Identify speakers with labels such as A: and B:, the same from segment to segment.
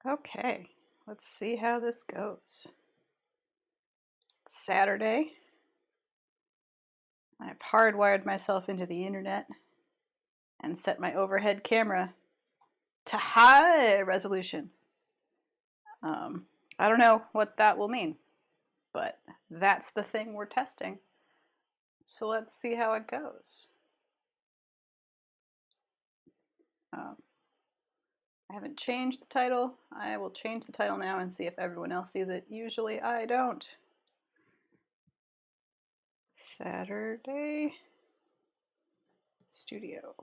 A: Okay, let's see how this goes. It's Saturday. I've hardwired myself into the internet and set my overhead camera to high resolution. I don't know what that will mean, but that's the thing we're testing. So let's see how it goes. I haven't changed the title. I will change the title now and see if everyone else sees it. Usually I don't. Saturday Studio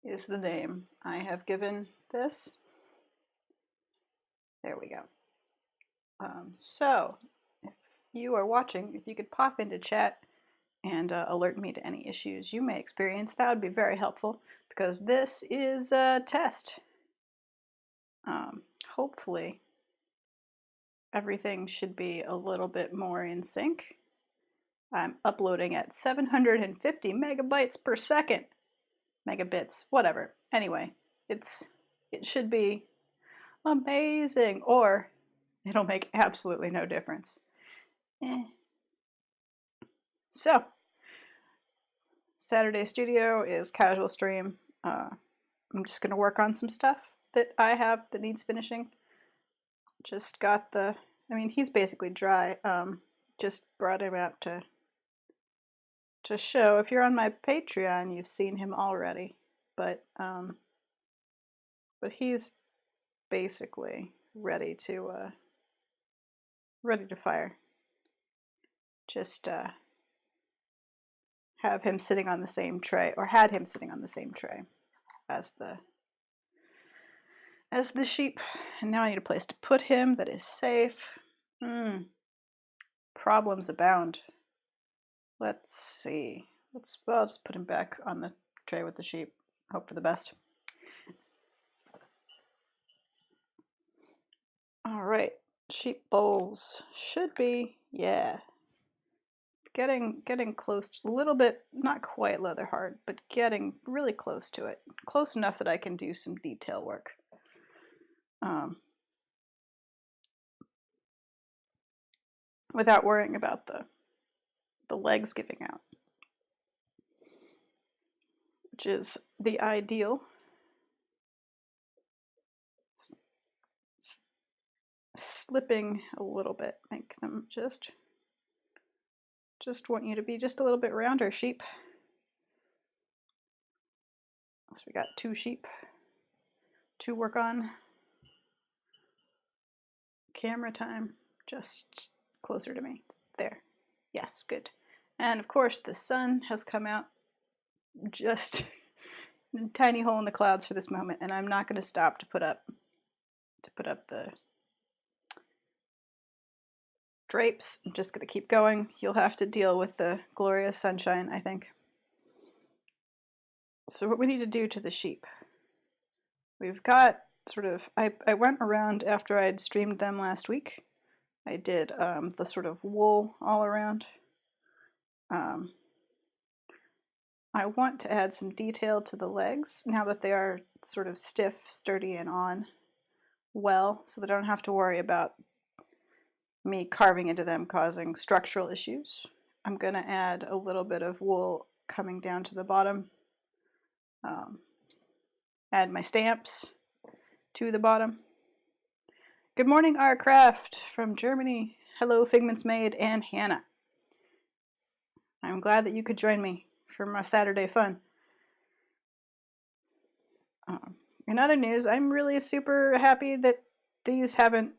A: is the name I have given this. There we go. So if you are watching, if you could pop into chat and alert me to any issues you may experience, that would be very helpful because this is a test. Hopefully everything should be a little bit more in sync. I'm uploading at 750 megabytes per second. Megabits, whatever. Anyway, it should be amazing, or it'll make absolutely no difference. So, Saturday Studio is casual stream. I'm just going to work on some stuff that I have that needs finishing. Just got the, I mean, he's basically dry. Just brought him out to show. If you're on my Patreon, you've seen him already. But he's basically ready to fire. Just have him sitting on the same tray, or had him sitting on the same tray as the sheep. And now I need a place to put him that is safe. Problems abound. Let's see. I'll just put him back on the tray with the sheep. Hope for the best. All right, sheep bowls should be, yeah, getting close to, a little bit, not quite leather hard, but getting really close to it. Close enough that I can do some detail work. Without worrying about the legs giving out, which is the ideal. Slipping a little bit, make them just want you to be just a little bit rounder, sheep. So we got 2 sheep to work on. Camera time, just closer to me. There. Yes, good. And of course the sun has come out, just a tiny hole in the clouds for this moment, and I'm not going to stop to put up the drapes. I'm just going to keep going. You'll have to deal with the glorious sunshine, I think. So what we need to do to the sheep, we've got sort of, I went around after I'd streamed them last week. I did the sort of wool all around. I want to add some detail to the legs now that they are sort of stiff, sturdy, and on well, so that I don't have to worry about me carving into them causing structural issues. I'm going to add a little bit of wool coming down to the bottom. Add my stamps to the bottom. Good morning, R Craft from Germany. Hello, Figments Made and Hannah. I'm glad that you could join me for my Saturday fun. In other news, I'm really super happy that these haven't,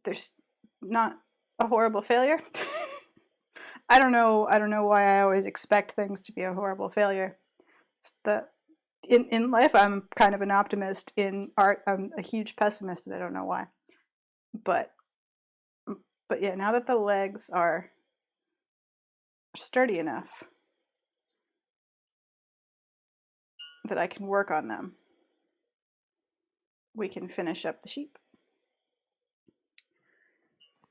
A: there's not a horrible failure. I don't know why I always expect things to be a horrible failure. In life, I'm kind of an optimist. In art, I'm a huge pessimist, and I don't know why. But yeah, now that the legs are sturdy enough that I can work on them, we can finish up the sheep.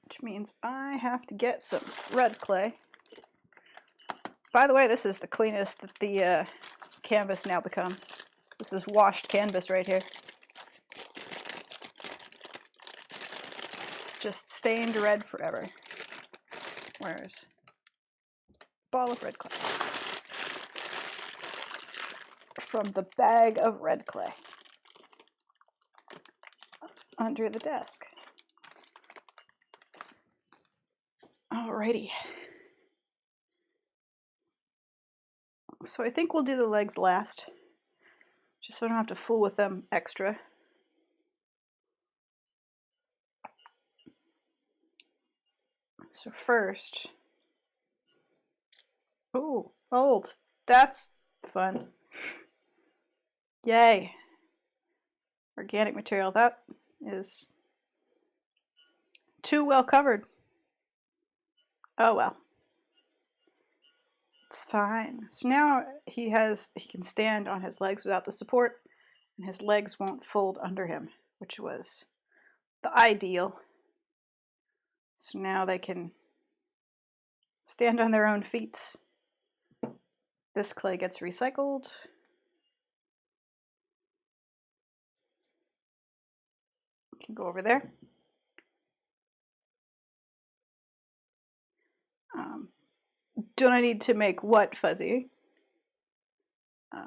A: Which means I have to get some red clay. By the way, this is the cleanest that the canvas now becomes. This is washed canvas right here. It's just stained red forever. Where's ball of red clay? From the bag of red clay under the desk. Alrighty. So I think we'll do the legs last, just so I don't have to fool with them extra. So first, ooh, old. That's fun. Yay. Organic material. That is too well covered. Oh well. It's fine. So now he can stand on his legs without the support, and his legs won't fold under him, which was the ideal. So now they can stand on their own feet. This clay gets recycled. Can go over there. Don't I need to make what fuzzy? So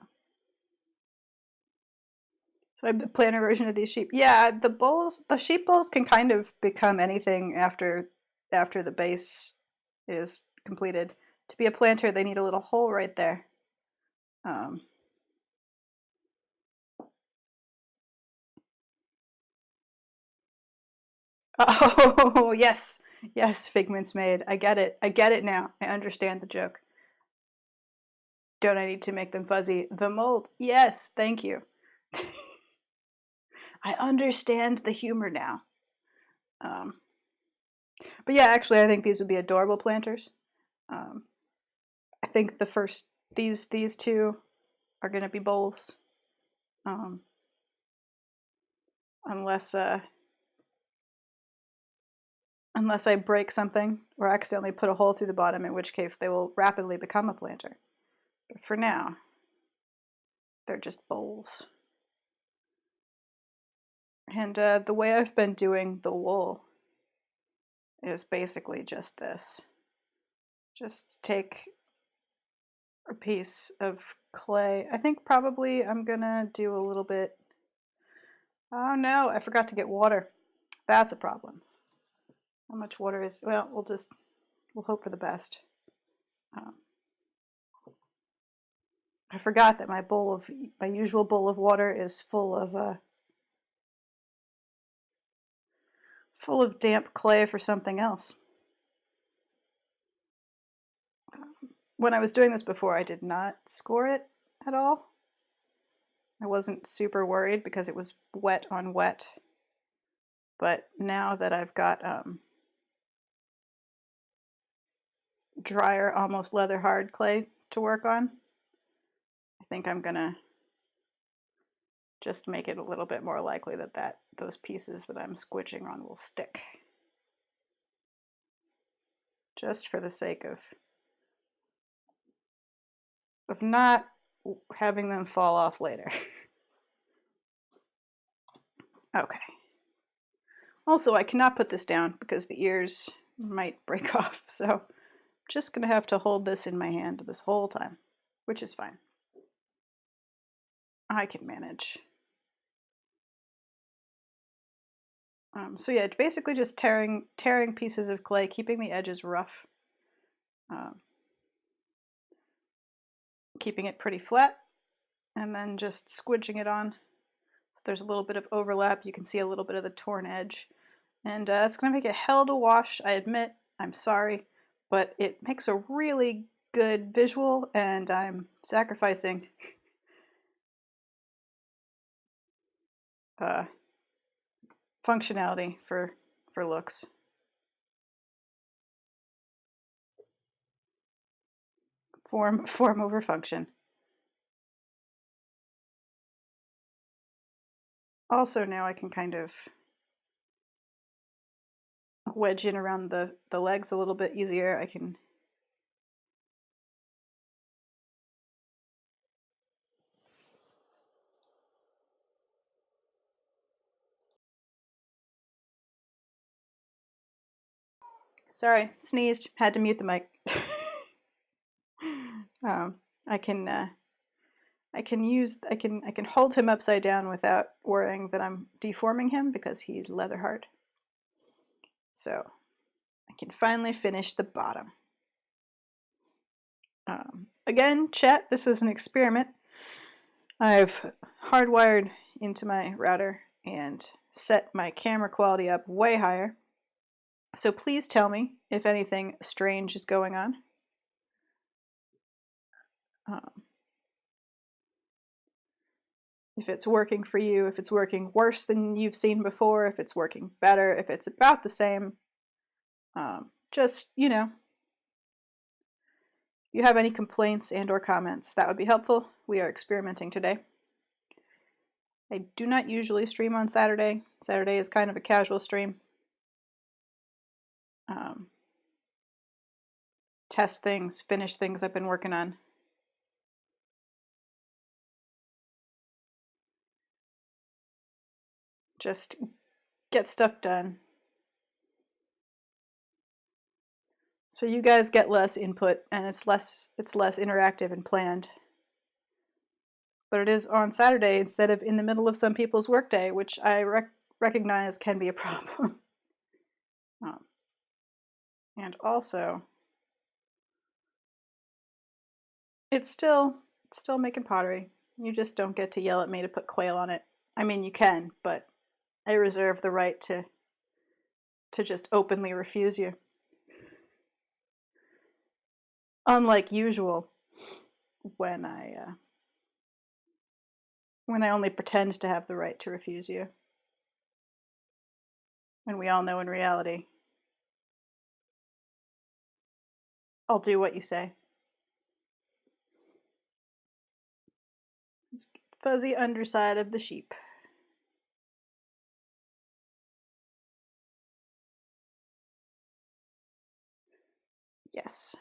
A: I have the planter version of these sheep. Yeah, the sheep bowls can kind of become anything after the base is completed. To be a planter, they need a little hole right there. Oh, yes. Yes, Figment's made. I get it. I get it now. I understand the joke. Don't I need to make them fuzzy? The mold. Yes, thank you. I understand the humor now. But yeah, actually, I think these would be adorable planters. I think the first, these two are going to be bowls. Unless I break something or accidentally put a hole through the bottom, in which case they will rapidly become a planter. But for now, they're just bowls. And the way I've been doing the wool is basically just this. Just take a piece of clay. I think probably I'm gonna do a little bit. Oh no, I forgot to get water. That's a problem. How much water is, well, we'll hope for the best. I forgot that my usual bowl of water is full of damp clay for something else. When I was doing this before, I did not score it at all. I wasn't super worried because it was wet on wet. But now that I've got drier, almost leather hard clay to work on, I think I'm gonna just make it a little bit more likely that those pieces that I'm squidging on will stick. Just for the sake of not having them fall off later. Okay. Also, I cannot put this down because the ears might break off, so I'm just gonna have to hold this in my hand this whole time, which is fine. I can manage. So yeah, basically just tearing pieces of clay, keeping the edges rough, keeping it pretty flat, and then just squidging it on. So there's a little bit of overlap. You can see a little bit of the torn edge. And it's going to make it hell to wash. I admit, I'm sorry, but it makes a really good visual, and I'm sacrificing functionality for looks. Form over function. Also, now I can kind of wedge in around the legs a little bit easier. I can Sorry, sneezed. Had to mute the mic. I can hold him upside down without worrying that I'm deforming him because he's leather hard. So I can finally finish the bottom. Again, chat, this is an experiment. I've hardwired into my router and set my camera quality up way higher. So please tell me if anything strange is going on. If it's working for you, if it's working worse than you've seen before, if it's working better, if it's about the same. Just, if you have any complaints and or comments, that would be helpful. We are experimenting today. I do not usually stream on Saturday. Saturday is kind of a casual stream. Test things, finish things I've been working on. Just get stuff done. So you guys get less input and it's less interactive and planned. But it is on Saturday instead of in the middle of some people's workday, which I recognize can be a problem. And also, it's still making pottery. You just don't get to yell at me to put quail on it. I mean, you can, but I reserve the right to just openly refuse you. Unlike usual, when I only pretend to have the right to refuse you. And we all know in reality, I'll do what you say. It's fuzzy underside of the sheep. Yes.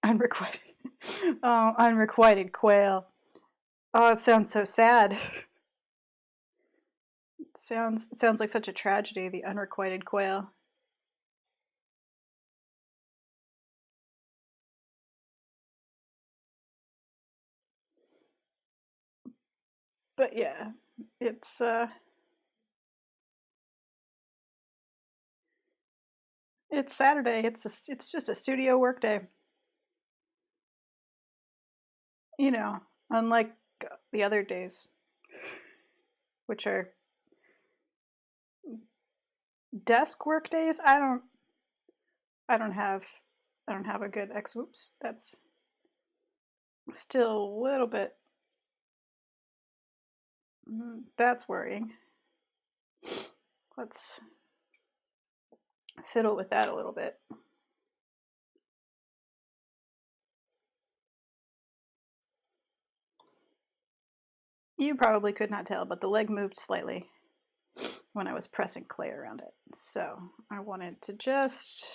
A: Unrequited. Oh, unrequited quail. Oh, it sounds so sad. It sounds like such a tragedy, the unrequited quail. But yeah, it's Saturday. It's just a studio work day. Unlike the other days, which are desk work days. I don't have a good whoops. That's still a little bit. That's worrying. Let's fiddle with that a little bit. You probably could not tell, but the leg moved slightly when I was pressing clay around it. So I wanted to just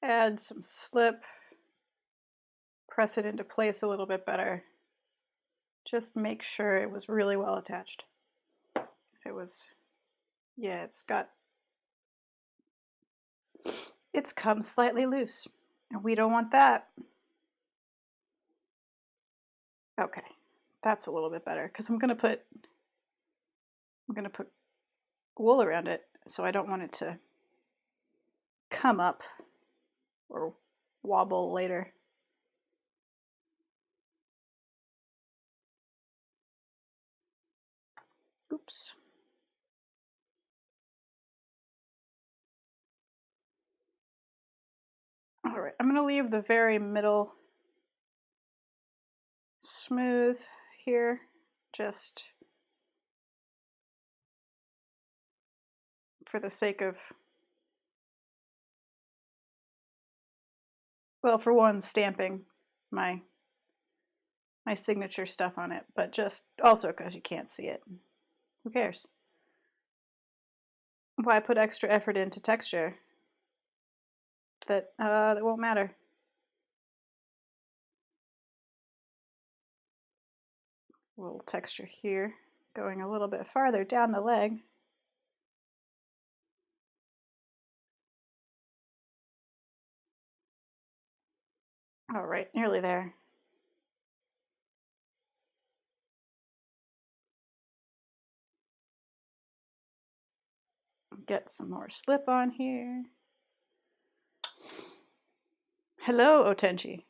A: add some slip, press it into place a little bit better. Just make sure it was really well attached. It was, yeah, it's come slightly loose, and we don't want that. Okay, that's a little bit better because I'm gonna put wool around it, so I don't want it to come up or wobble later. Oops. All right, I'm gonna leave the very middle smooth here, just for the sake of, well, for one, stamping my signature stuff on it, but just also because you can't see it. Who cares? Why put extra effort into texture that won't matter? A little texture here, Going a little bit farther down the leg. All right, nearly there. Get some more slip on here. Hello, Otenchi.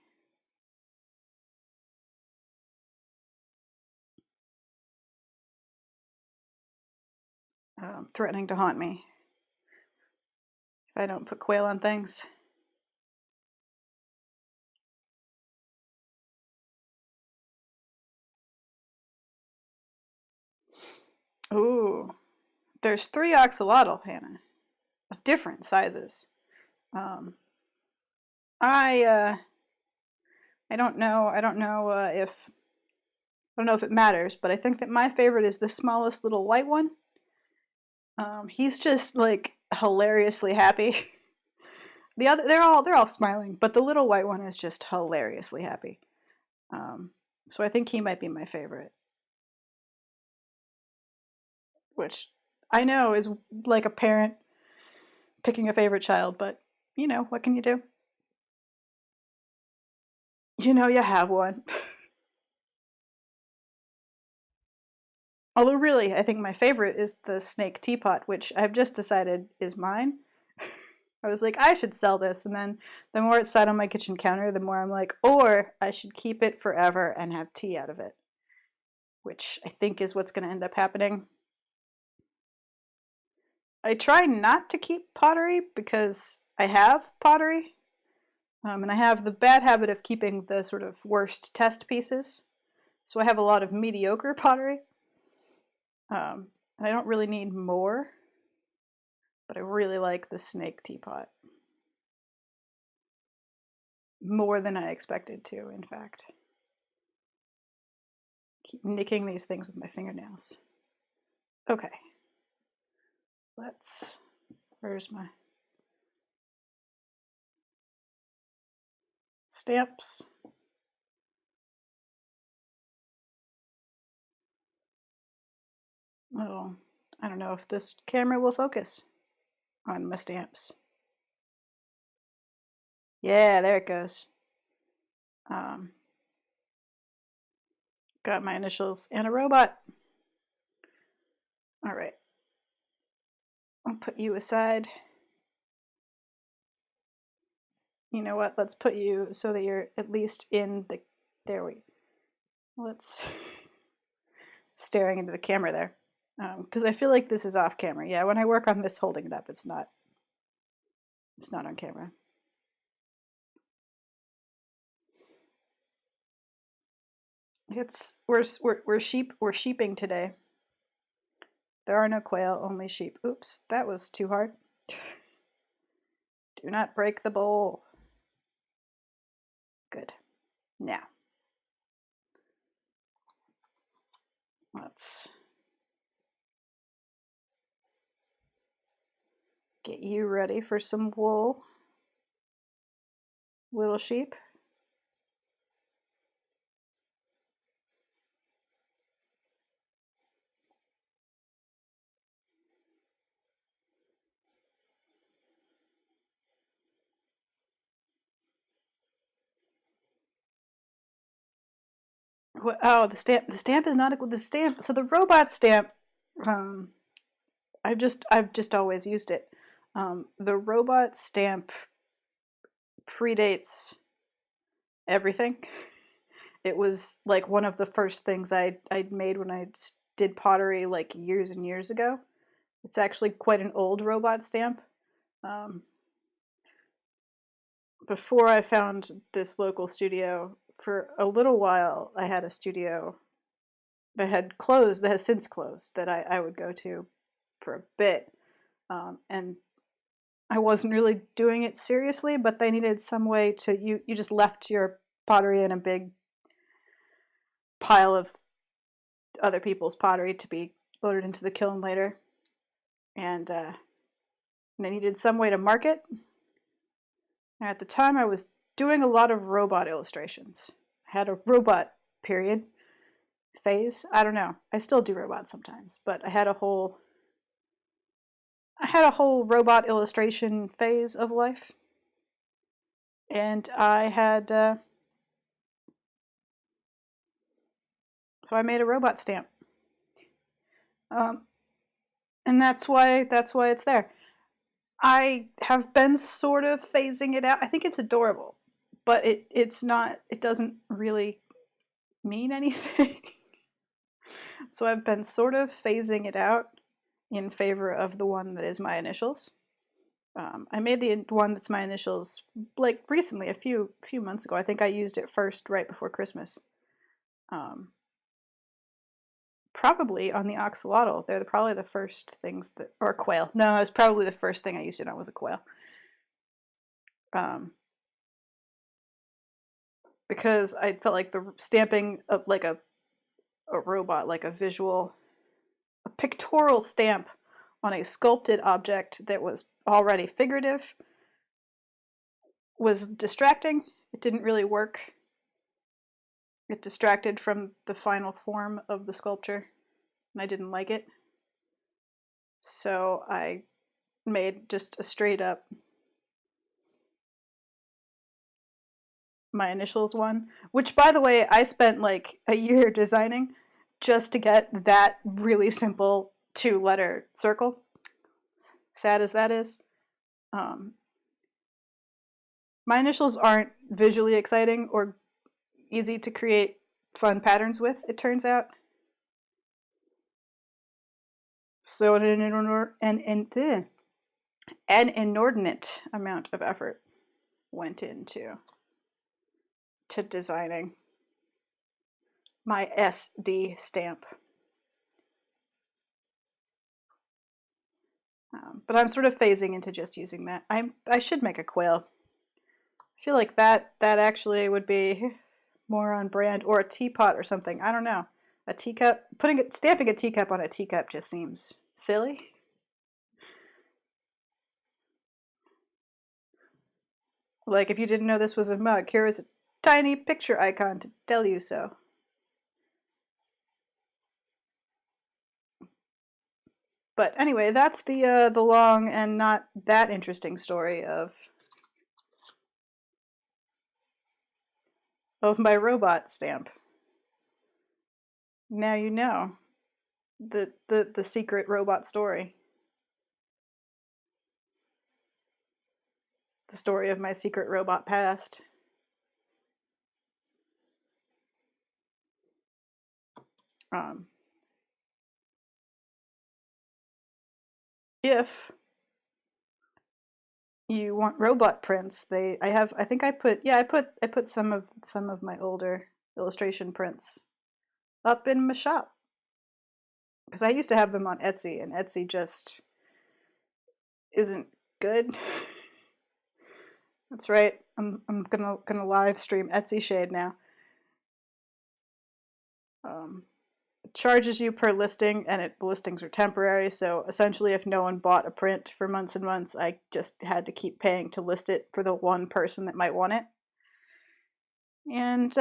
A: Threatening to haunt me if I don't put quail on things. Ooh, there's 3 axolotl, Hannah, of different sizes. I don't know. I don't know if it matters, but I think that my favorite is the smallest little white one. He's just like hilariously happy. The other, they're all smiling, but the little white one is just hilariously happy. So I think he might be my favorite, which I know is like a parent picking a favorite child, but you know, what can you do? You know, you have one. Although, really, I think my favorite is the snake teapot, which I've just decided is mine. I was like, I should sell this, and then the more it sat on my kitchen counter, the more I'm like, or I should keep it forever and have tea out of it, which I think is what's going to end up happening. I try not to keep pottery because I have pottery, and I have the bad habit of keeping the sort of worst test pieces. So I have a lot of mediocre pottery. And I don't really need more, but I really like the snake teapot. More than I expected to, in fact. Keep nicking these things with my fingernails. Okay. Where's my stamps? Little, I don't know if this camera will focus on my stamps. Yeah, there it goes. Got my initials and a robot. All right. I'll put you aside. You know what? Let's put you so that you're at least in the. There we. Let's. Staring into the camera there. Because I feel like this is off camera. Yeah, when I work on this holding it up, it's not on camera. We're sheeping today. There are no quail, only sheep. Oops, that was too hard. Do not break the bowl. Good. Now, let's get you ready for some wool, little sheep. Oh, the stamp. The stamp is not the stamp. So the robot stamp. I've just always used it. The robot stamp predates everything. It was like one of the first things I'd made when I did pottery like years and years ago. It's actually quite an old robot stamp. Before I found this local studio, for a little while, I had a studio that had closed, that has since closed, that I would go to for a bit. And I wasn't really doing it seriously, but they needed some way to, you just left your pottery in a big pile of other people's pottery to be loaded into the kiln later. And I needed some way to market. And at the time, I was doing a lot of robot illustrations. I had a robot period. phase. I don't know. I still do robots sometimes, but I had a whole robot illustration phase of life, and so I made a robot stamp, um, and that's why it's there. I have been sort of phasing it out. I think it's adorable, but it's not. It doesn't really mean anything. So I've been sort of phasing it out in favor of the one that is my initials. I made the one that's my initials like recently, a few months ago. I think I used it first right before Christmas. Um, Probably on the axolotl. They're probably the first things that, or quail. No, it was probably the first thing I used it on was a quail. Because I felt like the stamping of like a robot, like a pictorial stamp on a sculpted object that was already figurative was distracting. It didn't really work. It distracted from the final form of the sculpture, and I didn't like it. So I made just a straight up my initials one, which by the way, I spent like a year designing just to get that really simple 2-letter circle. Sad as that is. My initials aren't visually exciting or easy to create fun patterns with, it turns out. So an inordinate amount of effort went into designing my SD stamp. But I'm sort of phasing into just using that. I should make a quail. I feel like that actually would be more on brand, or a teapot or something. I don't know. A teacup, stamping a teacup on a teacup just seems silly. Like if you didn't know this was a mug, here is a tiny picture icon to tell you so. But anyway, that's the long and not that interesting story of my robot stamp. Now you know the secret robot story. The story of my secret robot past. If you want robot prints, I put some of my older illustration prints up in my shop, because I used to have them on Etsy, and Etsy just isn't good. That's right. I'm gonna live stream Etsy Shade now. It charges you per listing, and the listings are temporary. So essentially, if no one bought a print for months and months, I just had to keep paying to list it for the one person that might want it. And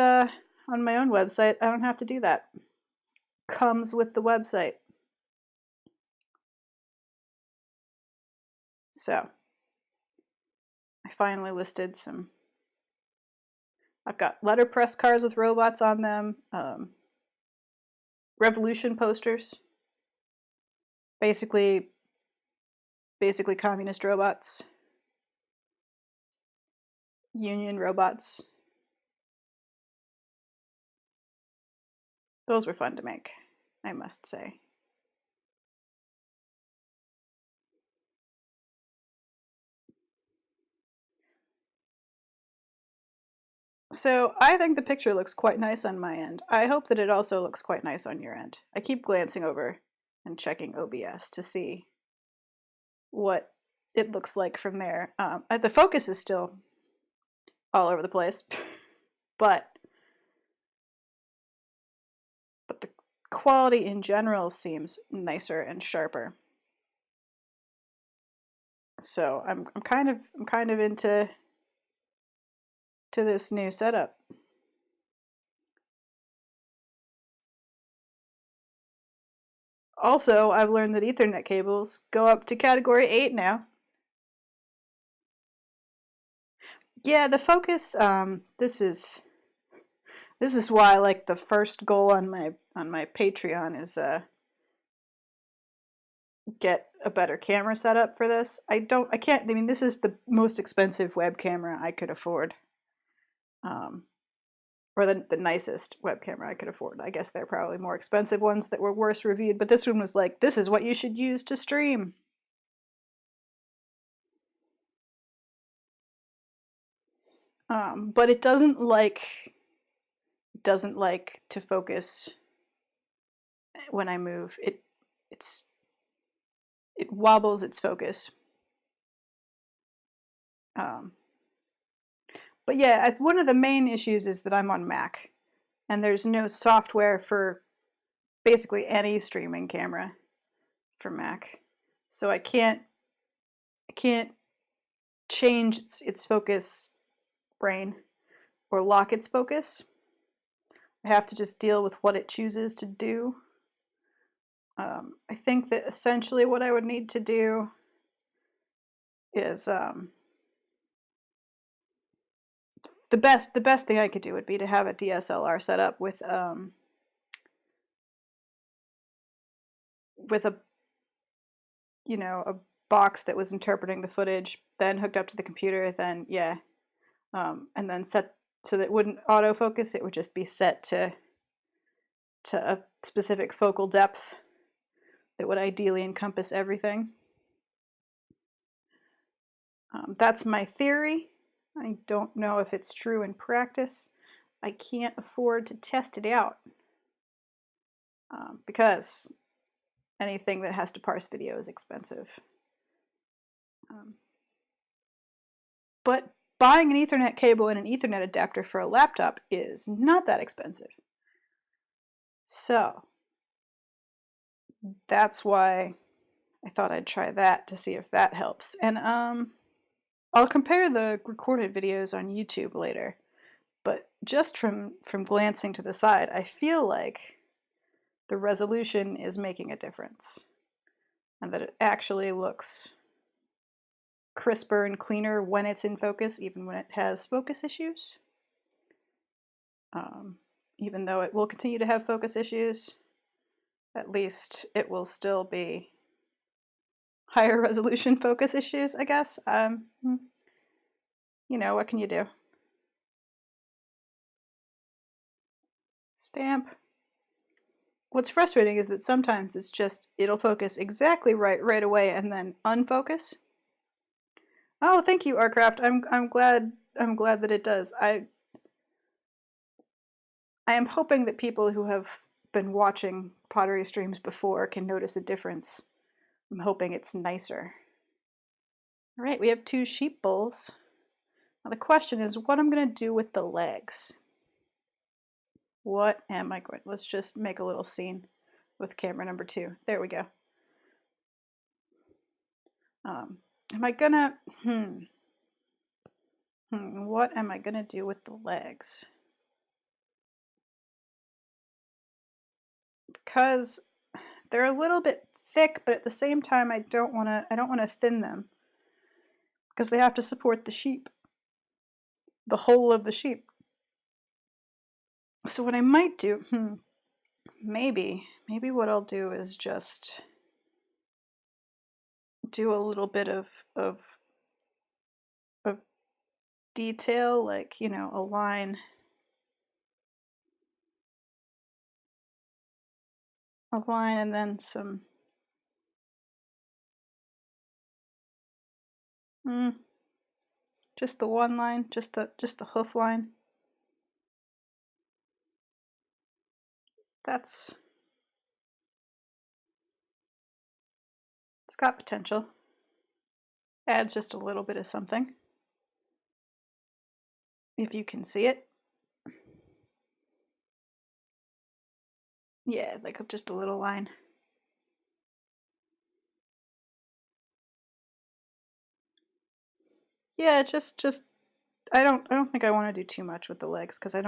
A: on my own website, I don't have to do that. Comes with the website. So I finally listed some. I've got letterpress cards with robots on them. Revolution posters. Basically communist robots. Union robots. Those were fun to make, I must say. So I think the picture looks quite nice on my end. I hope that it also looks quite nice on your end. I keep glancing over and checking OBS to see what it looks like from there. The focus is still all over the place, but the quality in general seems nicer and sharper. So I'm kind of into this new setup. Also, I've learned that Ethernet cables go up to category 8 now. Yeah, the focus, this is why, like, the first goal on my Patreon is get a better camera setup for this. I mean, this is the most expensive web camera I could afford. Or the nicest web camera I could afford. I guess there are probably more expensive ones that were worse reviewed, but this one was like, this is what you should use to stream. But it doesn't like to focus when I move. It wobbles its focus. But yeah, one of the main issues is that I'm on Mac, and there's no software for basically any streaming camera for Mac, so I can't change its focus brain or lock its focus. I have to just deal with what it chooses to do. I think that essentially what I would need to do is the best thing I could do would be to have a DSLR set up with a a box that was interpreting the footage, then hooked up to the computer, then and then set so that it wouldn't autofocus. It would just be set to a specific focal depth that would ideally encompass everything. That's my theory. I don't know if it's true in practice. I can't afford to test it out because anything that has to parse video is expensive. But buying an Ethernet cable and an Ethernet adapter for a laptop is not that expensive. So that's why I thought I'd try that to see if that helps. And I'll compare the recorded videos on YouTube later. But just from glancing to the side, I feel like the resolution is making a difference, and that it actually looks crisper and cleaner when it's in focus, even when it has focus issues. Even though it will continue to have focus issues, at least it will still be higher resolution focus issues, I guess. What can you do? Stamp. What's frustrating is that sometimes it's just, it'll focus exactly right away and then unfocus. Oh, thank you, Artcraft. I'm glad that it does. I am hoping that people who have been watching pottery streams before can notice a difference. I'm hoping it's nicer. All right, we have 2 sheep bowls. Now the question is what I'm going to do with the legs. What am I going? Let's just make a little scene with camera number 2. There we go. Am I gonna? What am I gonna do with the legs? Because they're a little bit thick, but at the same time, I don't want to thin them because they have to support the sheep, the whole of the sheep. So what I might do, maybe what I'll do is just do a little bit of detail, like, a line and then some just the one line, just the hoof line. It's got potential. Adds just a little bit of something. If you can see it. Yeah, like just a little line. Yeah, just I don't think I want to do too much with the legs because I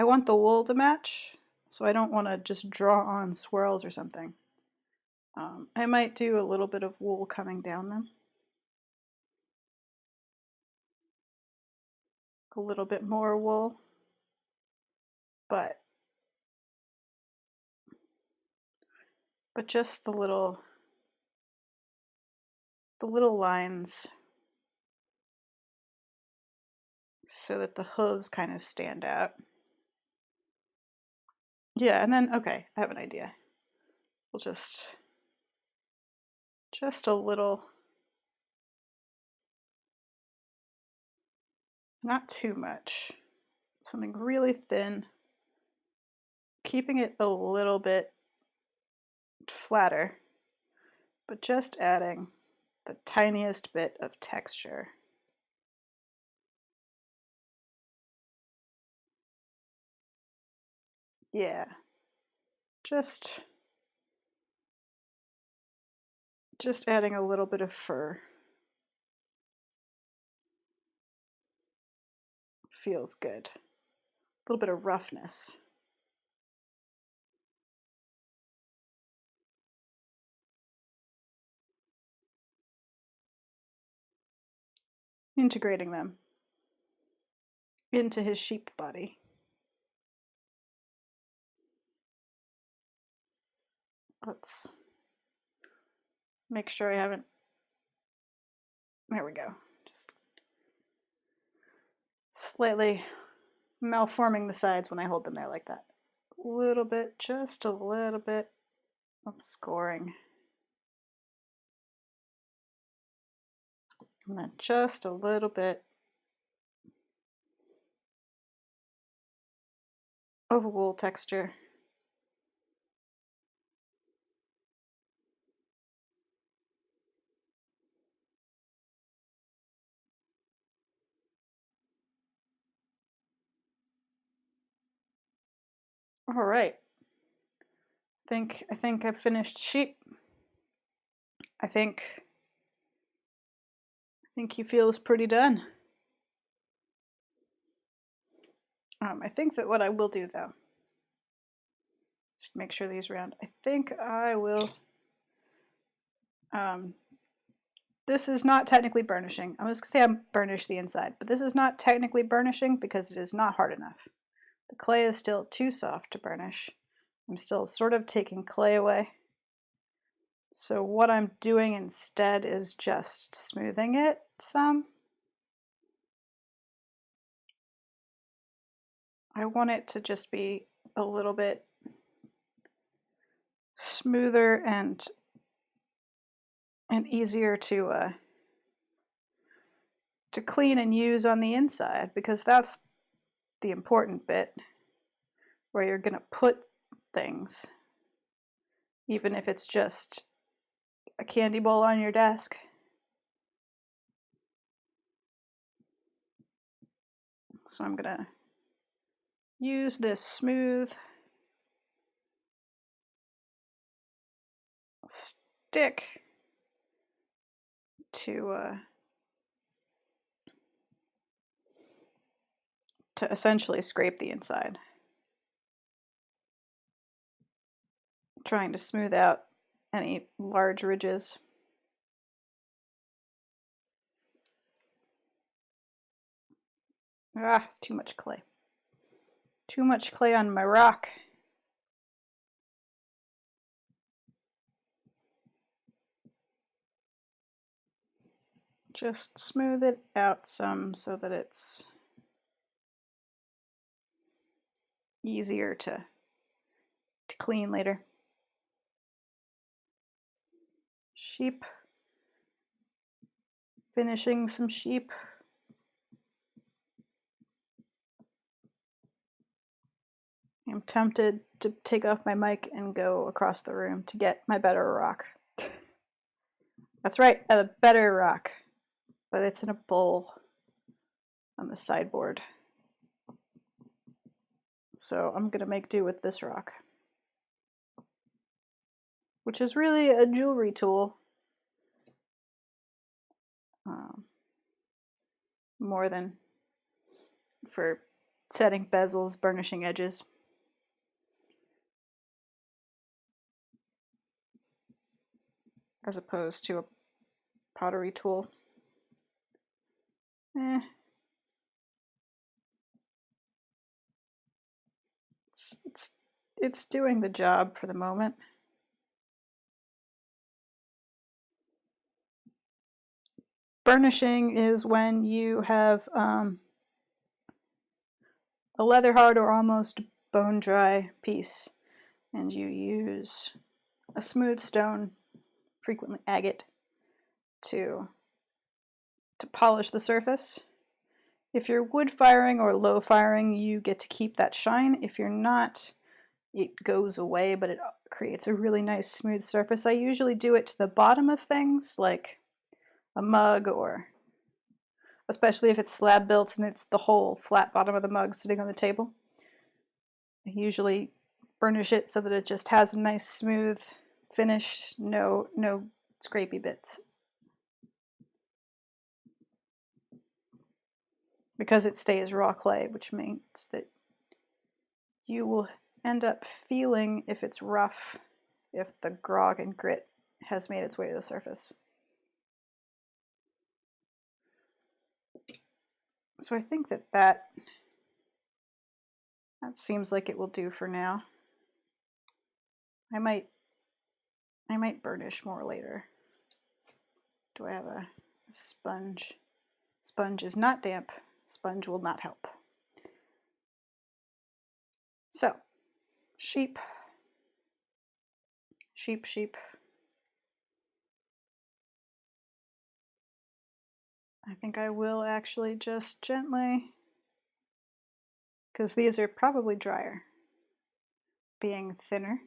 A: want the wool to match, so I don't want to just draw on swirls or something. I might do a little bit of wool coming down them. A little bit more wool, but just the little lines so that the hooves kind of stand out. Yeah, and then, okay, I have an idea. We'll just a little, not too much, something really thin, keeping it a little bit flatter, but just adding the tiniest bit of texture. Yeah, just adding a little bit of fur. Feels good. A little bit of roughness. Integrating them into his sheep body. Let's make sure I haven't, there we go. Just slightly malforming the sides when I hold them there like that. A little bit, just a little bit of scoring. And then just a little bit of wool texture. All right. I think I've finished sheep. I think he feels pretty done. I think that what I will do though, just make sure these round. I think I will. This is not technically burnishing. I was gonna say I burnish the inside, but this is not technically burnishing because it is not hard enough. The clay is still too soft to burnish. I'm still sort of taking clay away. So what I'm doing instead is just smoothing it some. I want it to just be a little bit smoother and easier to clean and use on the inside, because that's the important bit, where you're gonna put things, even if it's just a candy bowl on your desk. So I'm gonna use this smooth stick to essentially scrape the inside, trying to smooth out any large ridges. Ah, too much clay. Too much clay on my rock. Just smooth it out some so that it's easier to clean later. Sheep. Finishing some sheep. I'm tempted to take off my mic and go across the room to get my better rock. That's right, a better rock, but it's in a bowl on the sideboard. So I'm gonna make do with this rock, which is really a jewelry tool, more than for setting bezels, burnishing edges. as opposed to a pottery tool. It's doing the job for the moment. Burnishing is when you have a leather hard or almost bone dry piece and you use a smooth stone, frequently agate, to polish the surface. If you're wood firing or low firing, you get to keep that shine. If you're not, it goes away, but it creates a really nice smooth surface. I usually do it to the bottom of things, like a mug, or especially if it's slab built and it's the whole flat bottom of the mug sitting on the table. I usually burnish it so that it just has a nice smooth finish, no scrapey bits. Because it stays raw clay, which means that you will end up feeling if it's rough, if the grog and grit has made its way to the surface. So I think that seems like it will do for now. I might burnish more later. Do I have a sponge? Sponge is not damp. Sponge will not help. So, sheep. I think I will actually just gently, because these are probably drier, being thinner.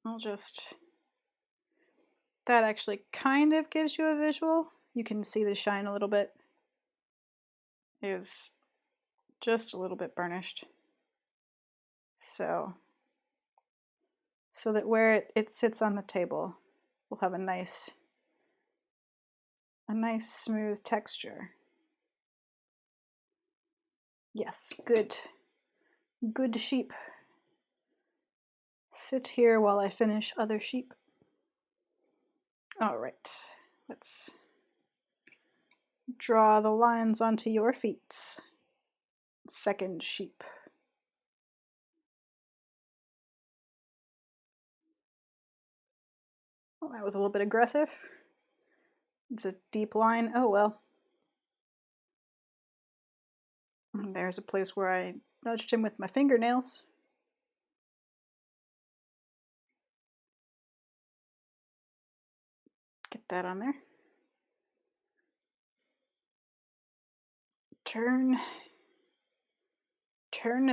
A: I'll just, that actually kind of gives you a visual. You can see the shine a little bit. It is just a little bit burnished. So that where it sits on the table will have a nice smooth texture. Yes, good sheep. Sit here while I finish other sheep. All right, let's draw the lines onto your feet. Second sheep. Well, that was a little bit aggressive. It's a deep line. Oh well. And there's a place where I nudged him with my fingernails. Get that on there. Turn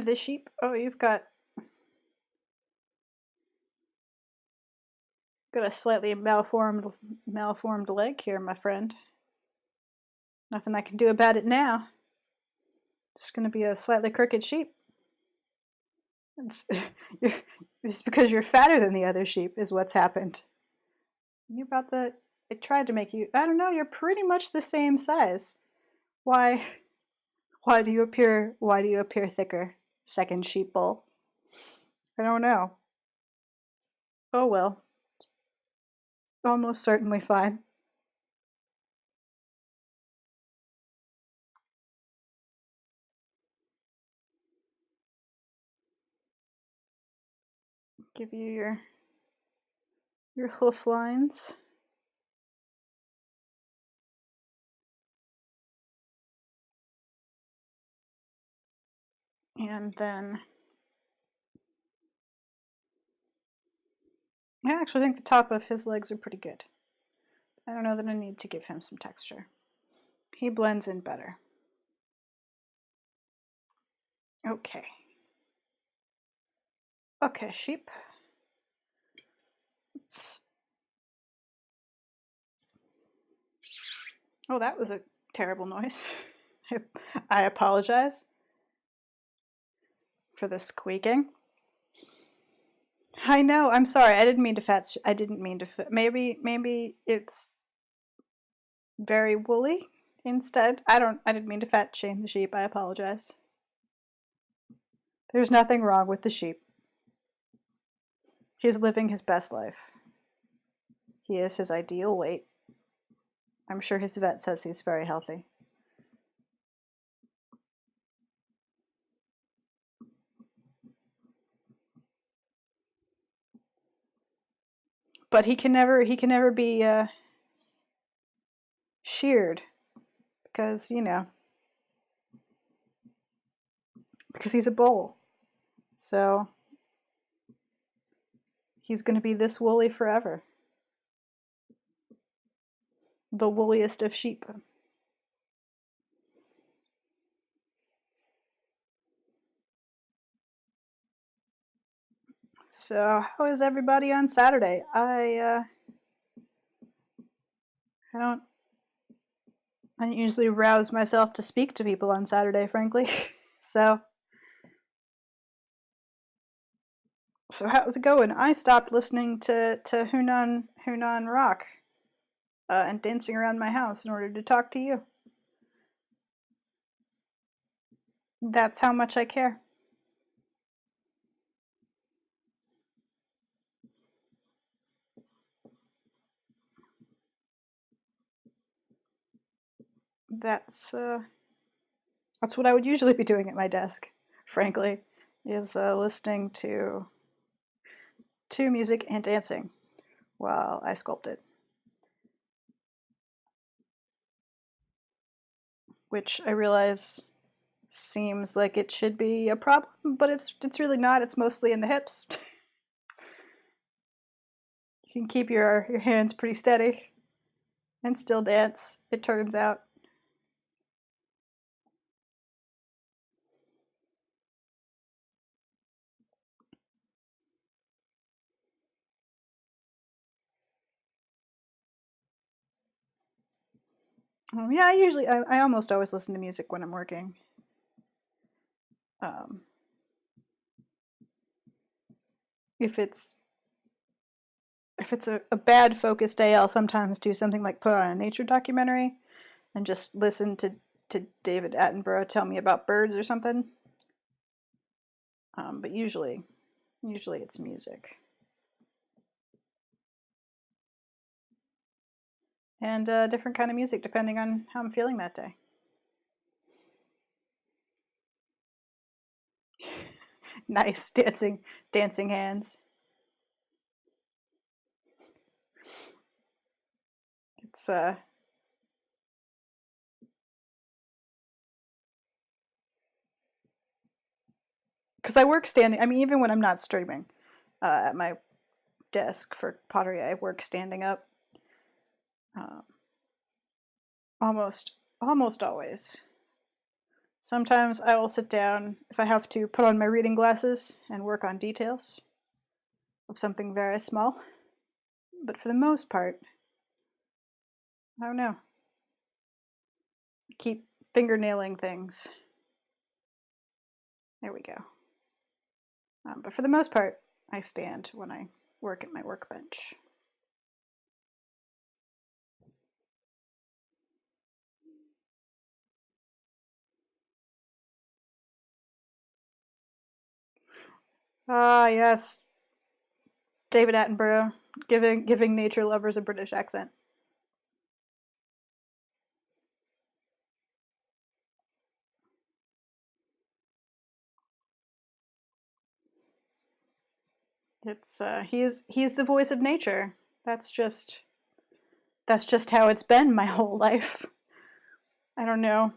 A: the sheep. Oh, you've got a slightly malformed leg here, my friend. Nothing I can do about it now. Just going to be a slightly crooked sheep. It's because you're fatter than the other sheep is what's happened. It tried to make you, I don't know, you're pretty much the same size. Why do you appear thicker, second sheep bull? I don't know. Oh well. Almost certainly fine. Give you your hoof lines. And then I actually think the top of his legs are pretty good. I don't know that I need to give him some texture. He blends in better. Okay. Okay, sheep. Oh, that was a terrible noise. I apologize for the squeaking. I know. I'm sorry. I didn't mean to maybe it's very woolly instead. I didn't mean to fat shame the sheep. I apologize. There's nothing wrong with the sheep. He's living his best life. He is his ideal weight. I'm sure his vet says he's very healthy. But he can never be sheared because, because he's a bull. So he's going to be this woolly forever. The woolliest of sheep. So how is everybody on Saturday? I don't usually rouse myself to speak to people on Saturday, frankly. So how's it going? I stopped listening to Hunan rock and dancing around my house in order to talk to you. That's how much I care. That's what I would usually be doing at my desk, frankly, is listening to music and dancing while I sculpted. Which I realize seems like it should be a problem, but it's really not. It's mostly in the hips. You can keep your hands pretty steady and still dance, it turns out. Yeah, I almost always listen to music when I'm working. Um, if it's a bad focus day, I'll sometimes do something like put on a nature documentary and just listen to David Attenborough tell me about birds or something. But usually it's music. And different kind of music depending on how I'm feeling that day. Nice dancing hands. It's because I work standing. I mean, even when I'm not streaming at my desk for pottery, I work standing up. Uh, almost always. Sometimes I will sit down if I have to put on my reading glasses and work on details of something very small. But for the most part, I don't know. Keep fingernailing things. There we go. But for the most part, I stand when I work at my workbench. Ah, yes. David Attenborough giving nature lovers a British accent. It's he's the voice of nature. That's just how it's been my whole life. I don't know.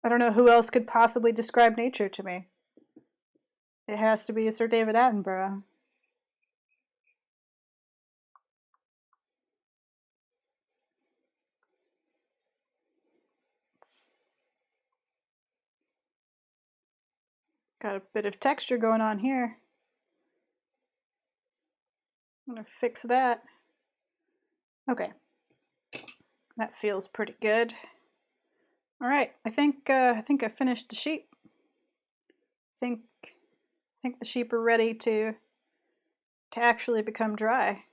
A: I don't know who else could possibly describe nature to me. It has to be Sir David Attenborough. It's got a bit of texture going on here. I'm gonna fix that. Okay, that feels pretty good. All right, I think I finished the sheep. I think the sheep are ready to actually become dry.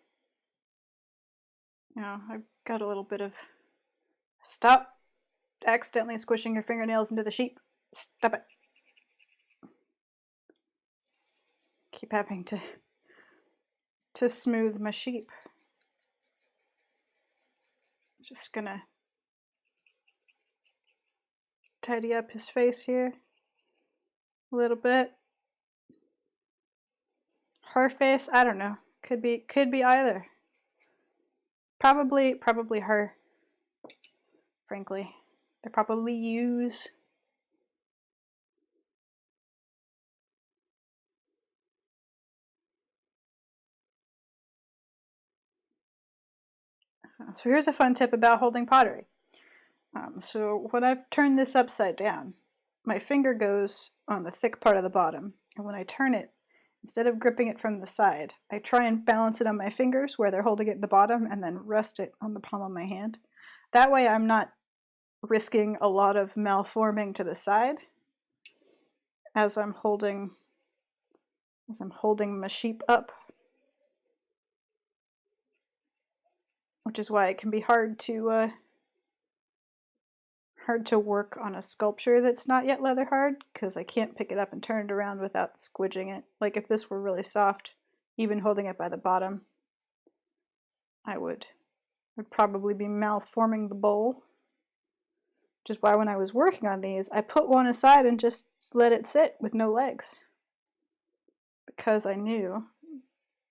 A: I've got a little bit of stop accidentally squishing your fingernails into the sheep. Stop it. Keep having to to smooth my sheep. Just gonna tidy up his face here a little bit. Her face, I don't know. Could be either. Probably her. Frankly, they're probably ewes. So here's a fun tip about holding pottery. So when I've turned this upside down, my finger goes on the thick part of the bottom, and when I turn it, instead of gripping it from the side, I try and balance it on my fingers where they're holding it at the bottom and then rest it on the palm of my hand. That way I'm not risking a lot of malforming to the side as I'm holding my sheep up. Which is why it can be hard to work on a sculpture that's not yet leather hard, because I can't pick it up and turn it around without squidging it. Like if this were really soft, even holding it by the bottom, I would probably be malforming the bowl. Which is why when I was working on these, I put one aside and just let it sit with no legs. Because I knew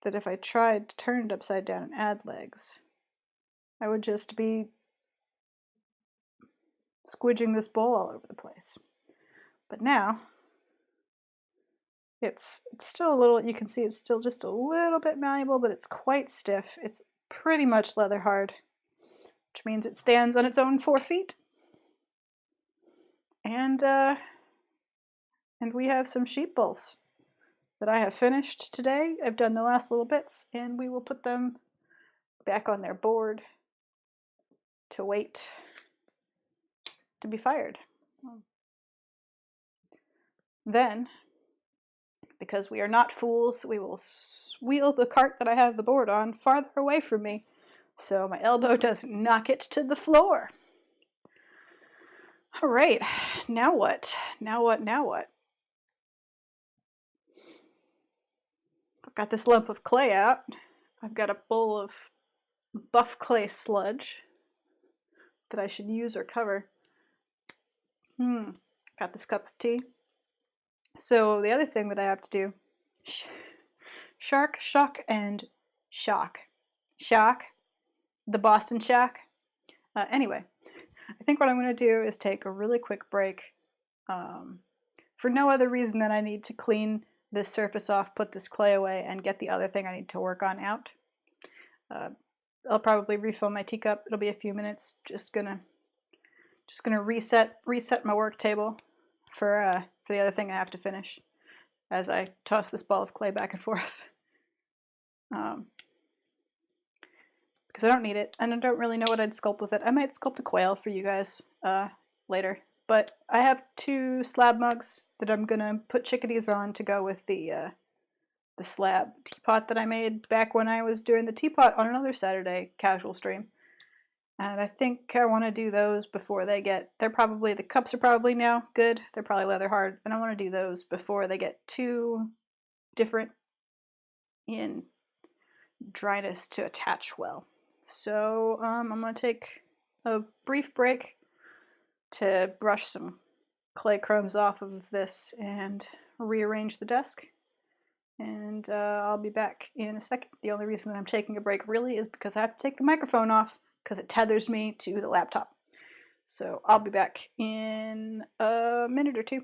A: that if I tried to turn it upside down and add legs, I would just be squidging this bowl all over the place. But now, it's still a little, you can see it's still just a little bit malleable, but it's quite stiff. It's pretty much leather hard, which means it stands on its own 4 feet. And we have some sheep bowls that I have finished today. I've done the last little bits, and we will put them back on their board to wait to be fired. Then, because we are not fools, we will wheel the cart that I have the board on farther away from me so my elbow doesn't knock it to the floor. All right, now what? Now what? I've got this lump of clay out. I've got a bowl of buff clay sludge that I should use or cover. Got this cup of tea. So the other thing that I have to do, shark, shock, and shock. Shock, the Boston shock. Anyway, I think what I'm going to do is take a really quick break for no other reason than I need to clean this surface off, put this clay away, and get the other thing I need to work on out. I'll probably refill my teacup. It'll be a few minutes. Just gonna reset my work table for the other thing I have to finish as I toss this ball of clay back and forth. Because I don't need it, and I don't really know what I'd sculpt with it. I might sculpt a quail for you guys later. But I have 2 slab mugs that I'm gonna put chickadees on to go with the slab teapot that I made back when I was doing the teapot on another Saturday casual stream. And I think I want to do those before they get, the cups are probably now good. They're probably leather hard. And I want to do those before they get too different in dryness to attach well. So I'm going to take a brief break to brush some clay crumbs off of this and rearrange the desk. And I'll be back in a second. The only reason that I'm taking a break really is because I have to take the microphone off because it tethers me to the laptop. So I'll be back in a minute or 2.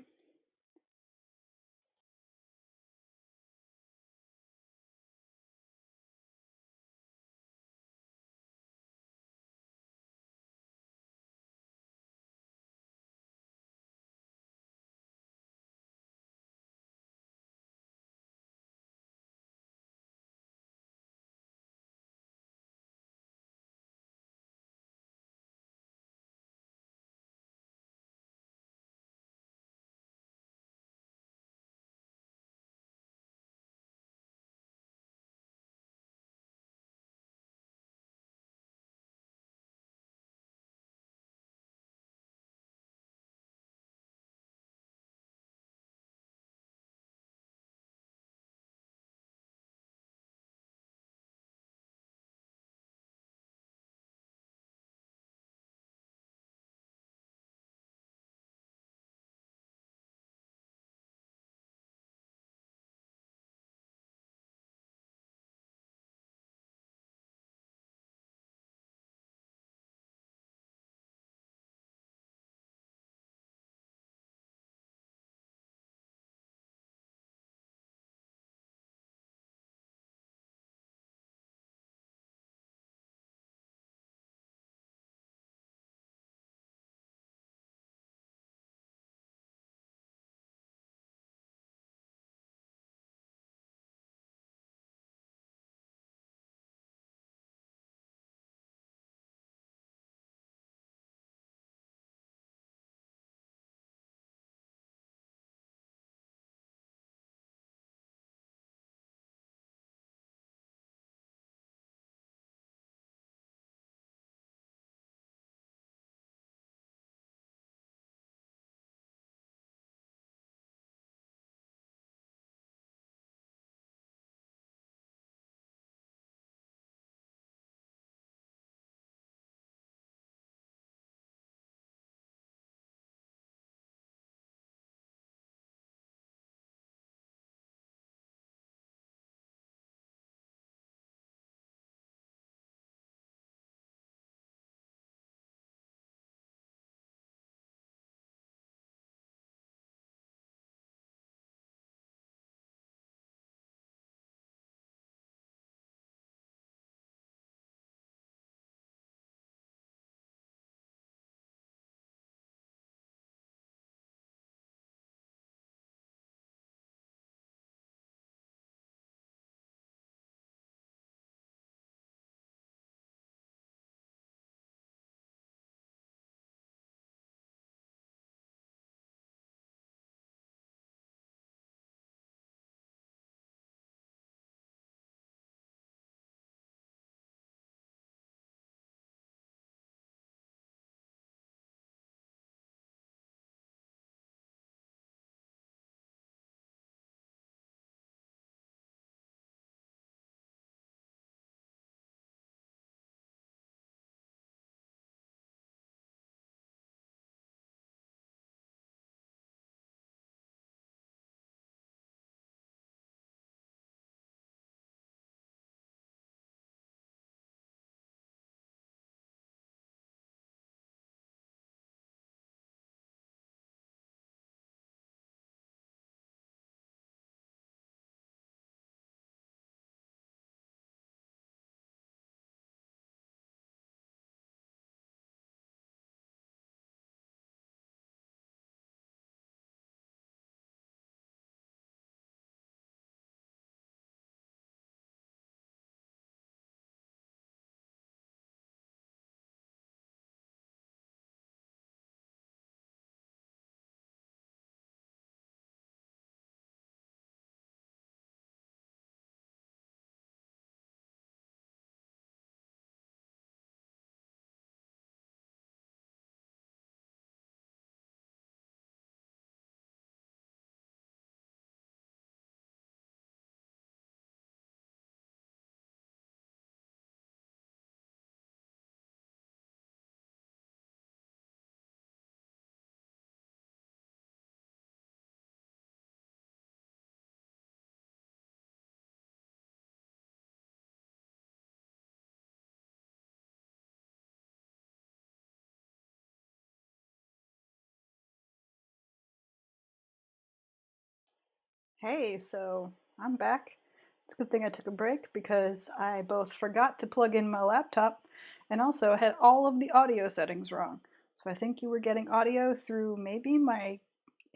A: Hey, so I'm back. It's a good thing I took a break because I both forgot to plug in my laptop and also had all of the audio settings wrong. So I think you were getting audio through maybe my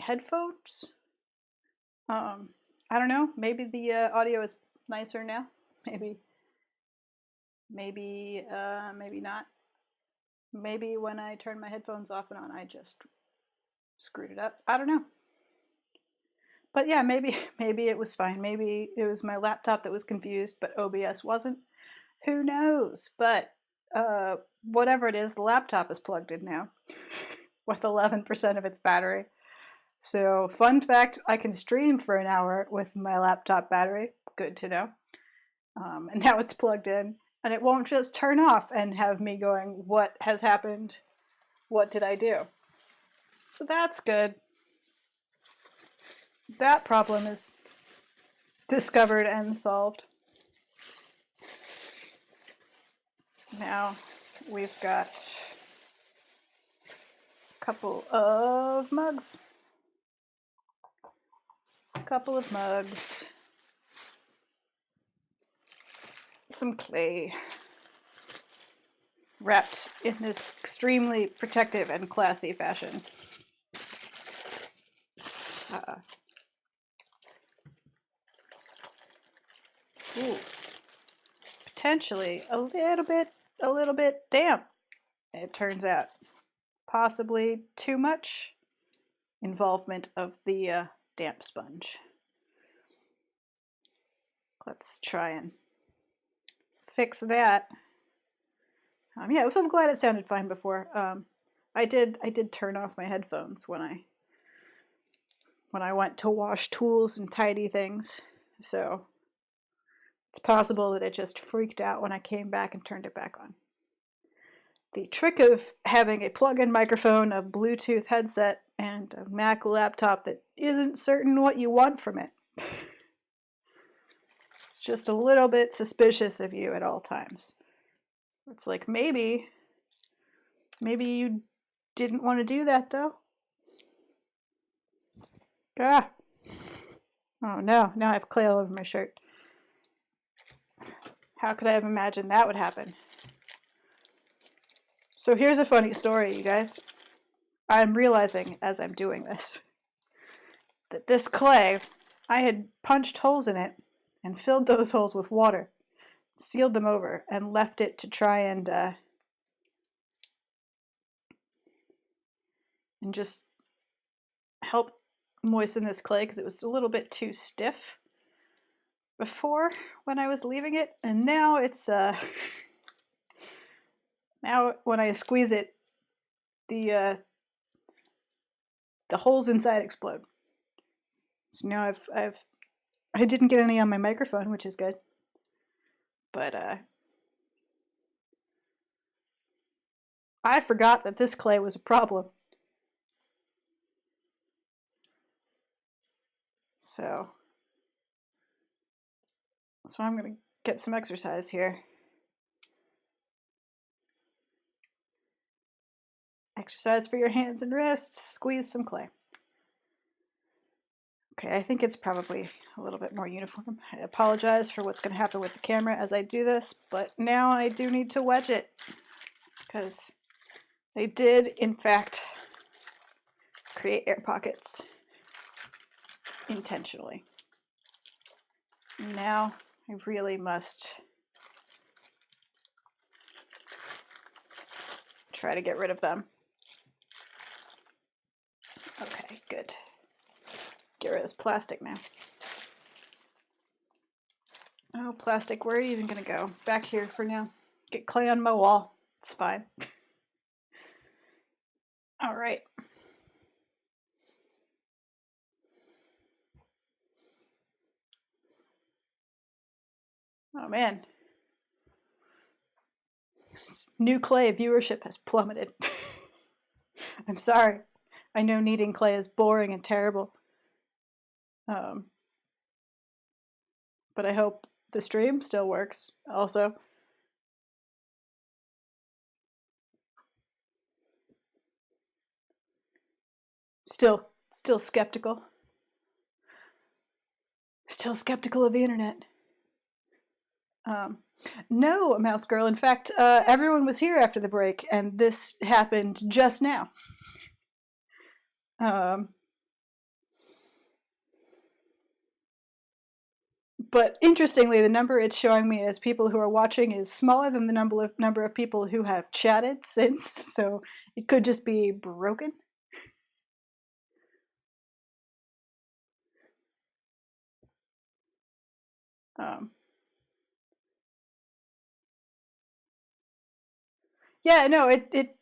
A: headphones. I don't know. Maybe the audio is nicer now. Maybe, maybe not. Maybe when I turned my headphones off and on, I just screwed it up. I don't know. But yeah, maybe it was fine. Maybe it was my laptop that was confused, but OBS wasn't. Who knows? But whatever it is, the laptop is plugged in now with 11% of its battery. So, fun fact, I can stream for an hour with my laptop battery. Good to know. And now it's plugged in, and it won't just turn off and have me going, what has happened? What did I do? So that's good. That problem is discovered and solved. Now we've got a couple of mugs. Some clay wrapped in this extremely protective and classy fashion. Ooh, potentially a little bit damp, it turns out. Possibly too much involvement of the damp sponge. Let's try and fix that. Yeah, so I'm glad it sounded fine before. I did turn off my headphones when I went to wash tools and tidy things, so it's possible that it just freaked out when I came back and turned it back on. The trick of having a plug-in microphone, a Bluetooth headset, and a Mac laptop that isn't certain what you want from it. It's just a little bit suspicious of you at all times. It's like, maybe you didn't want to do that, though. Ah. Oh no, now I have clay all over my shirt. How could I have imagined that would happen? So here's a funny story, you guys. I'm realizing as I'm doing this that this clay, I had punched holes in it and filled those holes with water, sealed them over, and left it to try and just help moisten this clay because it was a little bit too stiff before when I was leaving it, and now it's now when I squeeze it, the holes inside explode. So now I didn't get any on my microphone, which is good. But I forgot that this clay was a problem. So I'm going to get some exercise here. Exercise for your hands and wrists. Squeeze some clay. Okay, I think it's probably a little bit more uniform. I apologize for what's going to happen with the camera as I do this, but now I do need to wedge it because I did, in fact, create air pockets intentionally. Now I really must try to get rid of them. Okay, good. Get rid of this plastic now. Oh, plastic, where are you even going to go? Back here for now. Get clay on my wall. It's fine. All right. Oh, man. New clay viewership has plummeted. I'm sorry. I know kneading clay is boring and terrible. But I hope the stream still works also. Still skeptical. Still skeptical of the internet. No, Mouse Girl. In fact, everyone was here after the break, and this happened just now. But interestingly, the number it's showing me as people who are watching is smaller than the number of people who have chatted since, so it could just be broken. Yeah, no,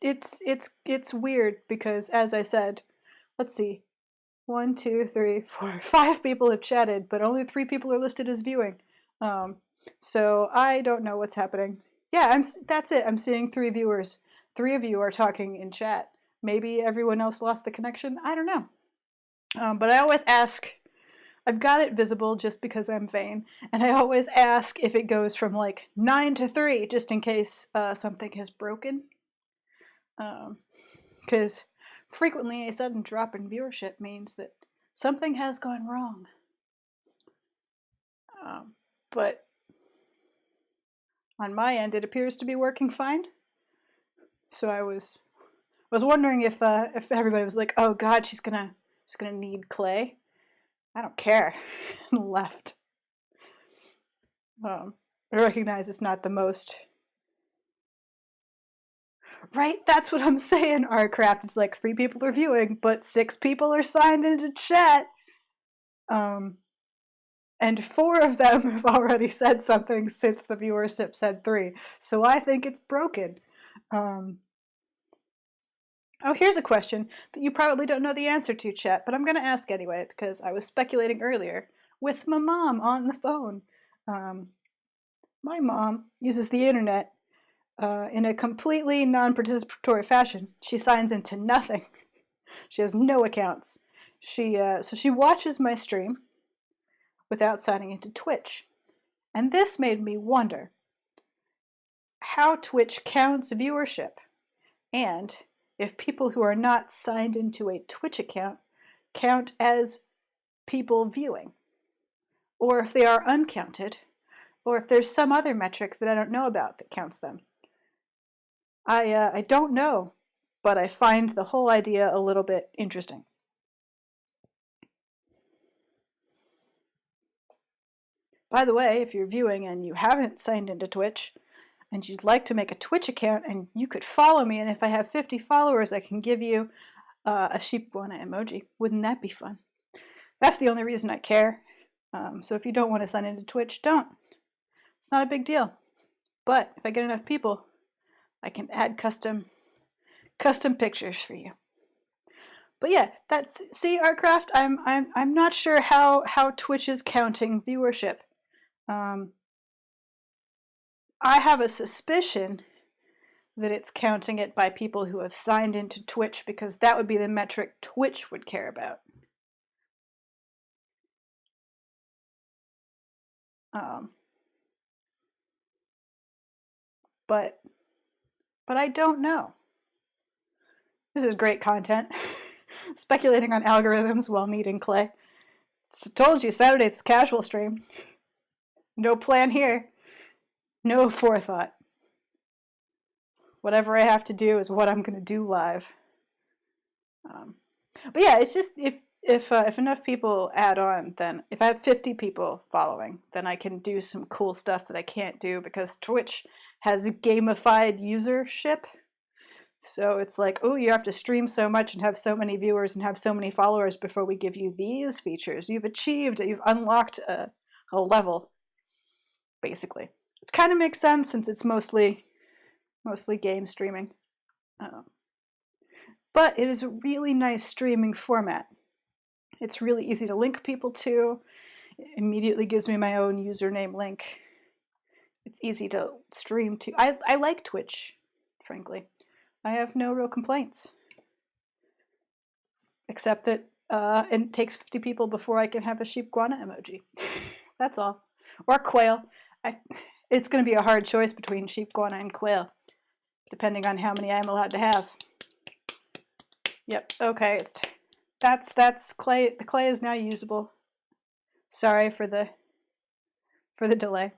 A: it's weird because, as I said, let's see, 1, 2, 3, 4, 5 people have chatted, but only 3 people are listed as viewing. So I don't know what's happening. Yeah, that's it. I'm seeing 3 viewers. 3 of you are talking in chat. Maybe everyone else lost the connection. I don't know. But I always ask. I've got it visible just because I'm vain, and I always ask if it goes from like 9 to 3, just in case something has broken. Because frequently a sudden drop in viewership means that something has gone wrong. But on my end, it appears to be working fine. So I was wondering if everybody was like, "Oh God, she's gonna need clay." I don't care. Left. I recognize it's not the most. Right, that's what I'm saying. Our craft is like 3 people are viewing, but 6 people are signed into chat. And 4 of them have already said something since the viewership said 3. So I think it's broken. Oh, here's a question that you probably don't know the answer to, chat, but I'm going to ask anyway because I was speculating earlier with my mom on the phone. My mom uses the internet in a completely non-participatory fashion. She signs into nothing. She has no accounts. So she watches my stream without signing into Twitch. And this made me wonder how Twitch counts viewership, and if people who are not signed into a Twitch account count as people viewing, or if they are uncounted, or if there's some other metric that I don't know about that counts them. I don't know, but I find the whole idea a little bit interesting. By the way, if you're viewing and you haven't signed into Twitch, and you'd like to make a Twitch account, and you could follow me, and if I have 50 followers, I can give you a sheep guana emoji. Wouldn't that be fun? That's the only reason I care. So if you don't want to sign into Twitch, don't. It's not a big deal. But if I get enough people, I can add custom pictures for you. But yeah, see, Artcraft. I'm not sure how Twitch is counting viewership. I have a suspicion that it's counting it by people who have signed into Twitch, because that would be the metric Twitch would care about. But I don't know. This is great content. Speculating on algorithms while kneading clay. Told you, Saturday's a casual stream. No plan here. No forethought. Whatever I have to do is what I'm going to do live. But yeah, it's just if enough people add on, then if I have 50 people following, then I can do some cool stuff that I can't do because Twitch has gamified usership. So it's like, oh, you have to stream so much and have so many viewers and have so many followers before we give you these features. You've unlocked a level, basically. It kind of makes sense since it's mostly game streaming. But it is a really nice streaming format. It's really easy to link people to. It immediately gives me my own username link. It's easy to stream to. I like Twitch, frankly. I have no real complaints. Except that it takes 50 people before I can have a sheep guana emoji. That's all. Or quail. It's going to be a hard choice between sheep guana and quail, depending on how many I'm allowed to have. Yep, okay. That's clay. The clay is now usable. Sorry for the delay.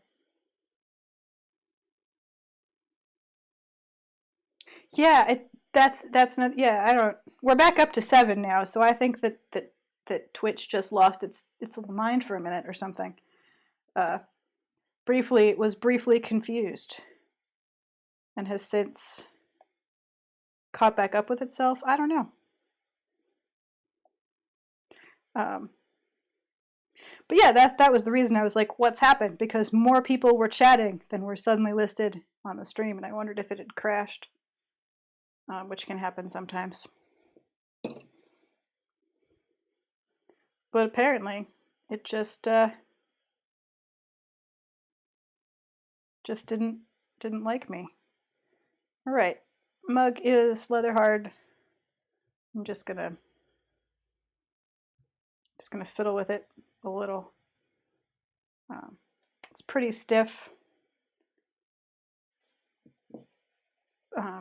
A: Yeah, that's not, yeah, I don't, we're back up to 7 now, so I think that Twitch just lost its little mind for a minute or something. Uh, briefly confused and has since caught back up with itself. I don't know. But yeah, that was the reason I was like, what's happened? Because more people were chatting than were suddenly listed on the stream, and I wondered if it had crashed, which can happen sometimes. But apparently, it just didn't like me. All right, mug is leather hard. I'm just gonna fiddle with it a little. It's pretty stiff.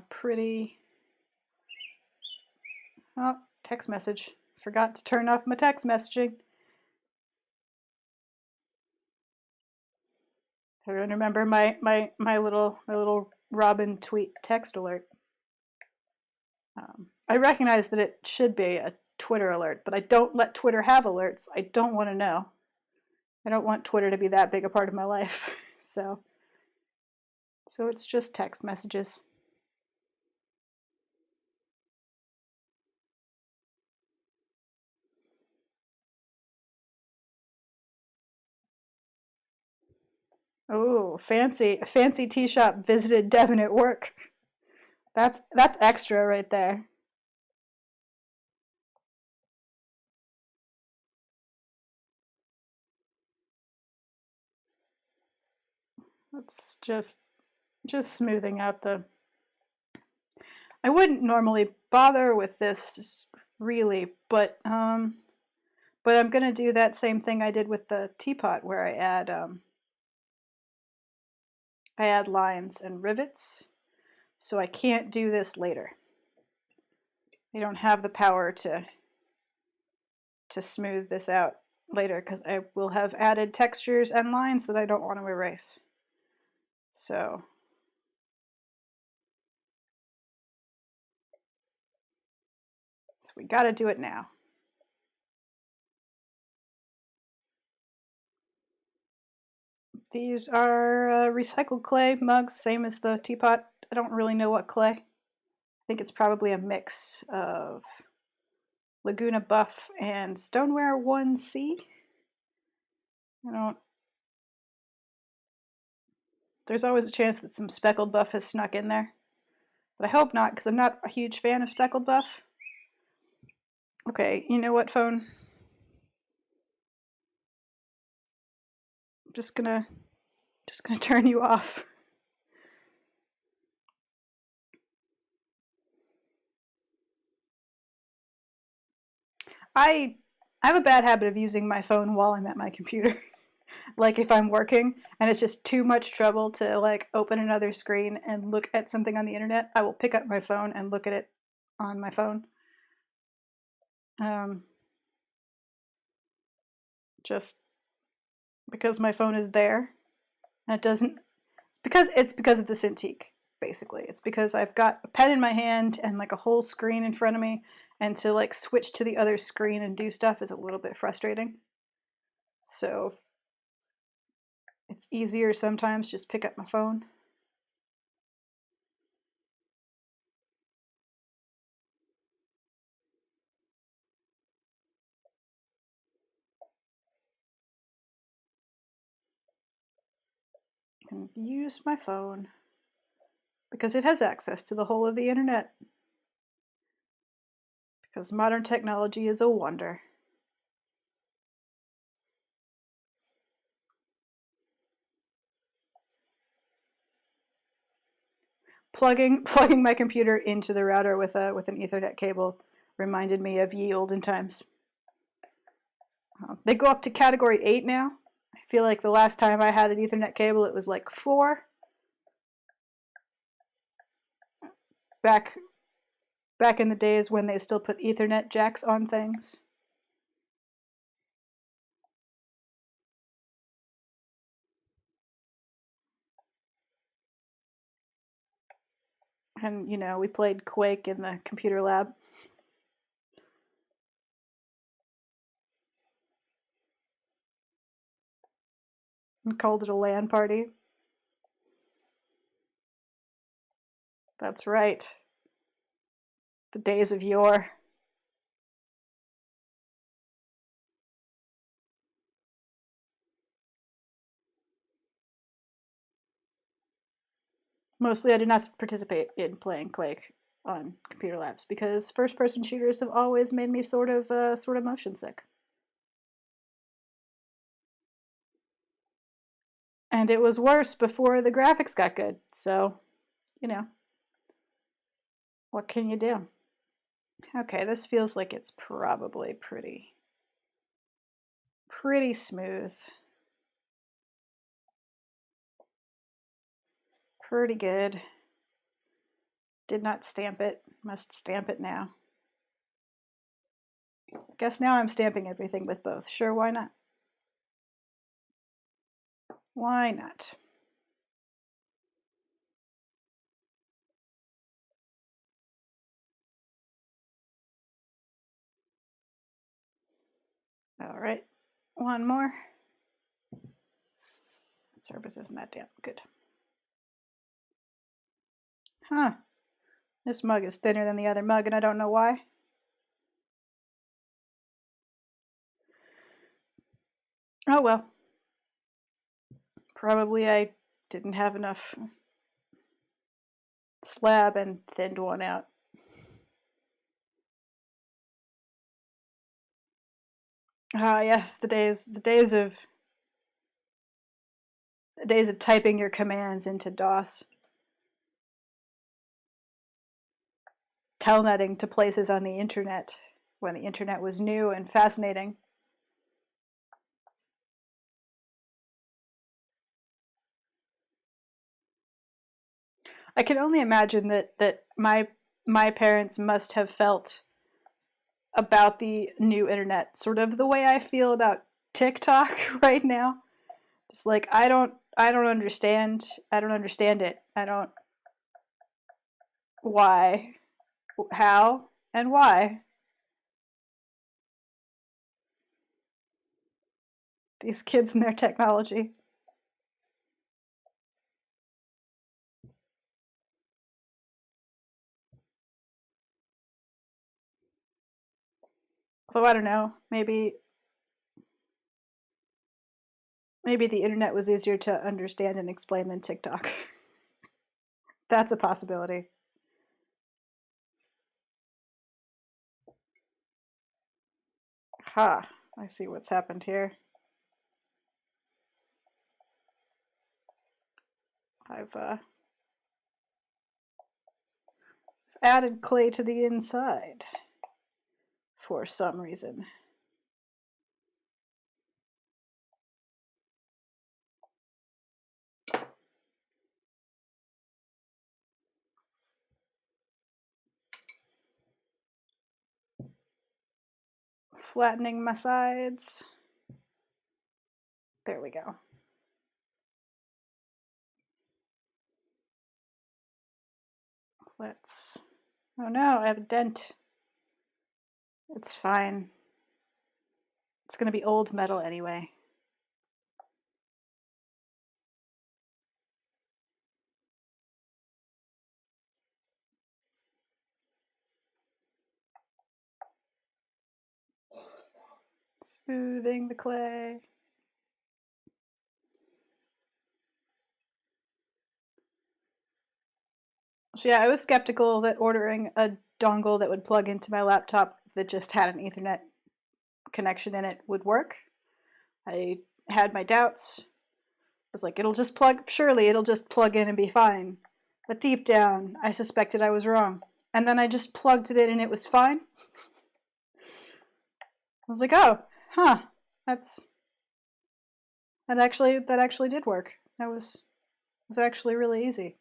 A: Pretty. Oh, text message. Forgot to turn off my text messaging. Everyone remember my little Robin tweet text alert. I recognize that it should be a Twitter alert, but I don't let Twitter have alerts. I don't want to know. I don't want Twitter to be that big a part of my life. So it's just text messages. Oh, fancy tea shop visited Devin at work. That's extra right there. That's just smoothing out the. I wouldn't normally bother with this really, but I'm gonna do that same thing I did with the teapot, where I add lines and rivets. So I can't do this later. I don't have the power to smooth this out later because I will have added textures and lines that I don't want to erase. So we got to do it now. These are recycled clay mugs, same as the teapot. I don't really know what clay. I think it's probably a mix of Laguna Buff and Stoneware 1C. There's always a chance that some speckled buff has snuck in there. But I hope not, because I'm not a huge fan of speckled buff. Okay, you know what, phone? I'm just gonna turn you off. I have a bad habit of using my phone while I'm at my computer. Like if I'm working and it's just too much trouble to like open another screen and look at something on the internet, I will pick up my phone and look at it on my phone. Just because my phone is there, and it doesn't. It's because of the Cintiq. Basically, it's because I've got a pen in my hand and like a whole screen in front of me, and to like switch to the other screen and do stuff is a little bit frustrating. So it's easier sometimes just pick up my phone. And use my phone because it has access to the whole of the internet. Because modern technology is a wonder. Plugging my computer into the router with an Ethernet cable reminded me of ye olden times. They go up to category 8 now. I feel like the last time I had an Ethernet cable, it was like 4. Back in the days when they still put Ethernet jacks on things. And, you know, we played Quake in the computer lab. And called it a LAN party. That's right. The days of yore. Mostly I did not participate in playing Quake on computer labs because first-person shooters have always made me sort of motion sick. And it was worse before the graphics got good, so, you know, what can you do? Okay, this feels like it's probably pretty smooth. Pretty good. Did not stamp it. Must stamp it now. Guess now I'm stamping everything with both. Sure, why not? Why not? All right, one more. Surface isn't that damp good. Huh. This mug is thinner than the other mug, and I don't know why. Oh well. Probably I didn't have enough slab and thinned one out. Ah, yes, the days of typing your commands into DOS. Telnetting to places on the internet when the internet was new and fascinating. I can only imagine that my parents must have felt about the new internet sort of the way I feel about TikTok right now. Just like I don't understand it. I don't why, how, and why. These kids and their technology. Although I don't know, maybe the internet was easier to understand and explain than TikTok. That's a possibility. Ha, I see what's happened here. I've added clay to the inside for some reason. Flattening my sides. There we go. Let's, oh no, I have a dent. It's fine. It's gonna be old metal anyway. Smoothing the clay. So yeah, I was skeptical that ordering a dongle that would plug into my laptop that just had an Ethernet connection in it would work. I had my doubts. I was like, surely it'll just plug in and be fine. But deep down, I suspected I was wrong. And then I just plugged it in and it was fine. I was like, oh, huh, that actually did work. That was actually really easy.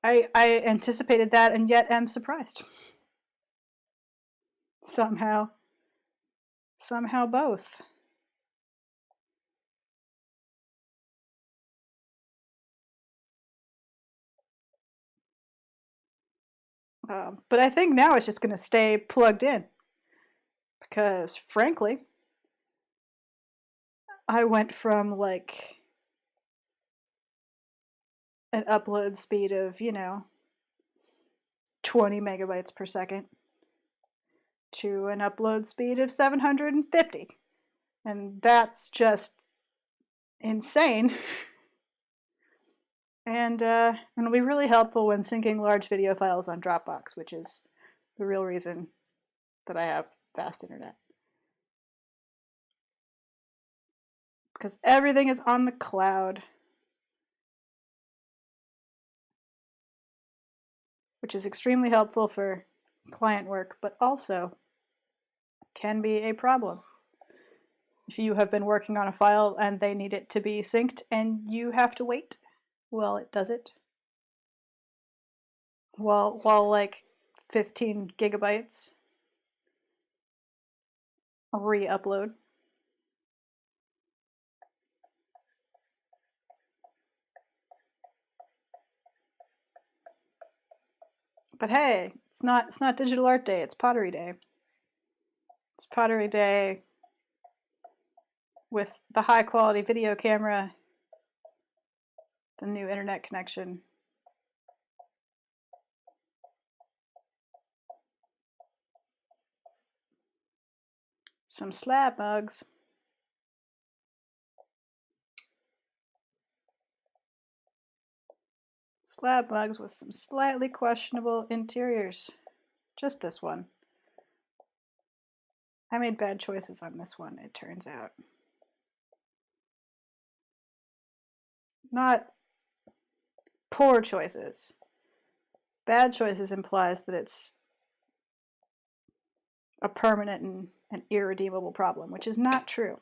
A: I anticipated that and yet am surprised. Somehow both. But I think now it's just going to stay plugged in because, frankly, I went from like an upload speed of, 20 megabytes per second to an upload speed of 750. And that's just insane. And it'll be really helpful when syncing large video files on Dropbox, which is the real reason that I have fast internet. Because everything is on the cloud, which is extremely helpful for client work, but also can be a problem. If you have been working on a file and they need it to be synced and you have to wait while it does it, while like 15 gigabytes re-upload. But hey, it's not Digital Art Day, it's Pottery Day. It's Pottery Day with the high quality video camera, the new internet connection. Some slab mugs. Slab mugs with some slightly questionable interiors. Just this one. I made bad choices on this one, it turns out. Not poor choices. Bad choices implies that it's a permanent and an irredeemable problem, which is not true.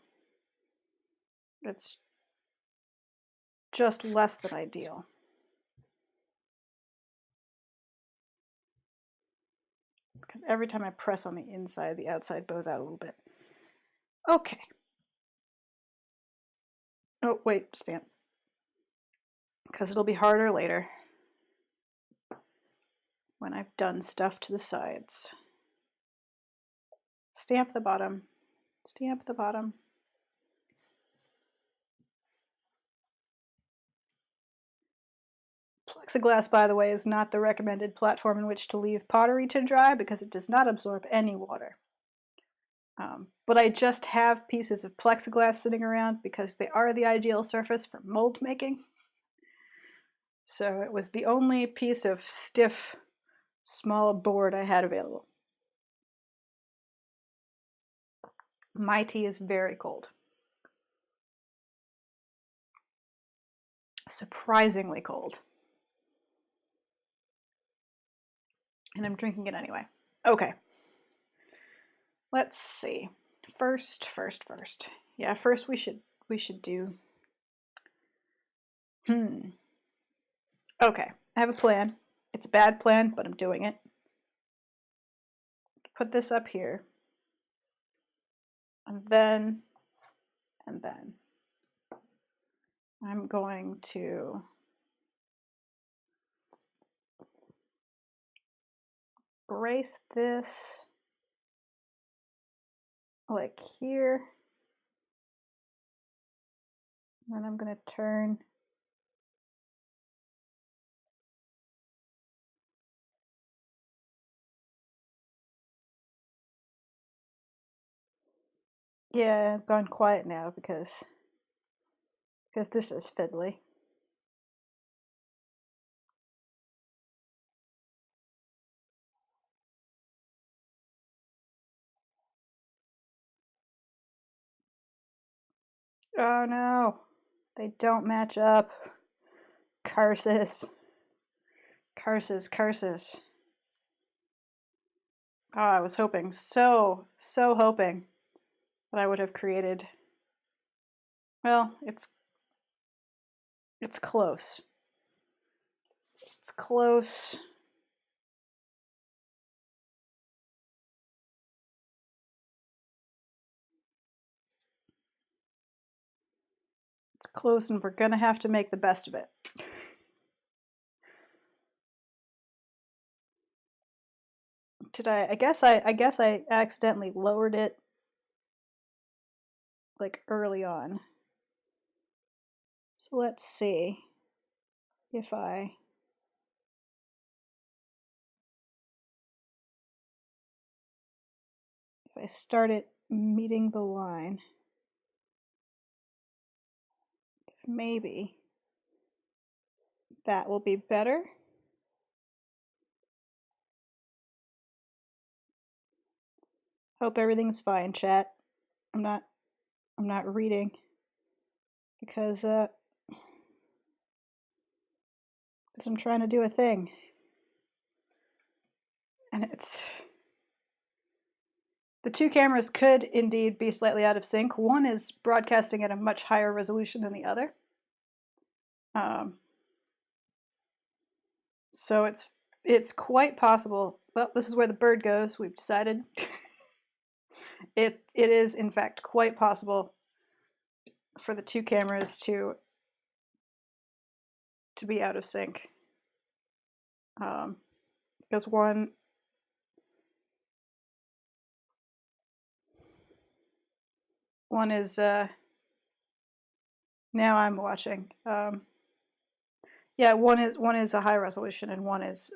A: It's just less than ideal. Because every time I press on the inside, the outside bows out a little bit. Okay. Oh, wait, stamp. Because it'll be harder later when I've done stuff to the sides. Stamp the bottom. Stamp the bottom. Plexiglass, by the way, is not the recommended platform in which to leave pottery to dry because it does not absorb any water. But I just have pieces of plexiglass sitting around because they are the ideal surface for mold making. So it was the only piece of stiff, small board I had available. My tea is very cold. Surprisingly cold. And I'm drinking it anyway. Okay. Let's see. First. Yeah, first we should do. Okay, I have a plan. It's a bad plan, but I'm doing it. Put this up here. And then I'm going to brace this like here. And then I'm going to turn yeah, I've gone quiet now because this is fiddly. Oh no, they don't match up. Curses. Oh, I was hoping, so hoping that I would have created, well, it's close. It's close. It's close and we're gonna have to make the best of it. Did I guess I accidentally lowered it like early on. So let's see if I start it meeting the line. Maybe that will be better. Hope everything's fine, chat. I'm not reading because I'm trying to do a thing. And the two cameras could indeed be slightly out of sync. One is broadcasting at a much higher resolution than the other. So it's quite possible. Well, this is where the bird goes, we've decided. It is in fact quite possible for the two cameras to be out of sync. Because one is now I'm watching. Yeah, one is a high resolution and one is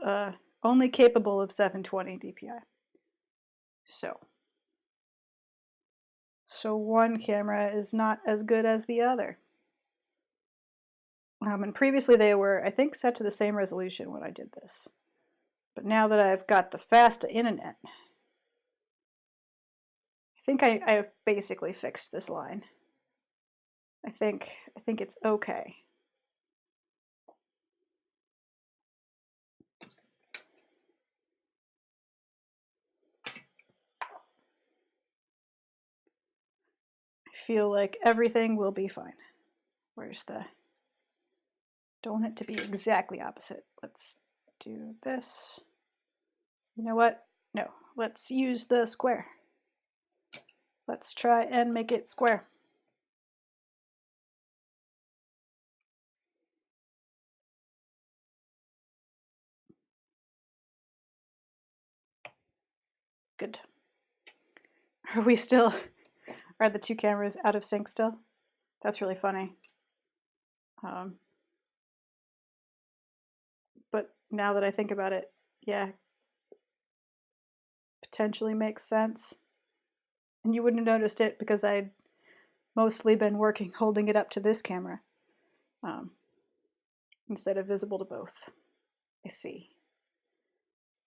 A: only capable of 720 DPI. So one camera is not as good as the other. And previously they were, I think, set to the same resolution when I did this. But now that I've got the fast internet, I think I've basically fixed this line. I think it's okay. I feel like everything will be fine. Where's the... Don't want it to be exactly opposite. Let's do this. You know what? No, let's use the square. Let's try and make it square. Good. Are the two cameras out of sync still? That's really funny. But now that I think about it, yeah, potentially makes sense. And you wouldn't have noticed it because I'd mostly been working holding it up to this camera instead of visible to both. I see.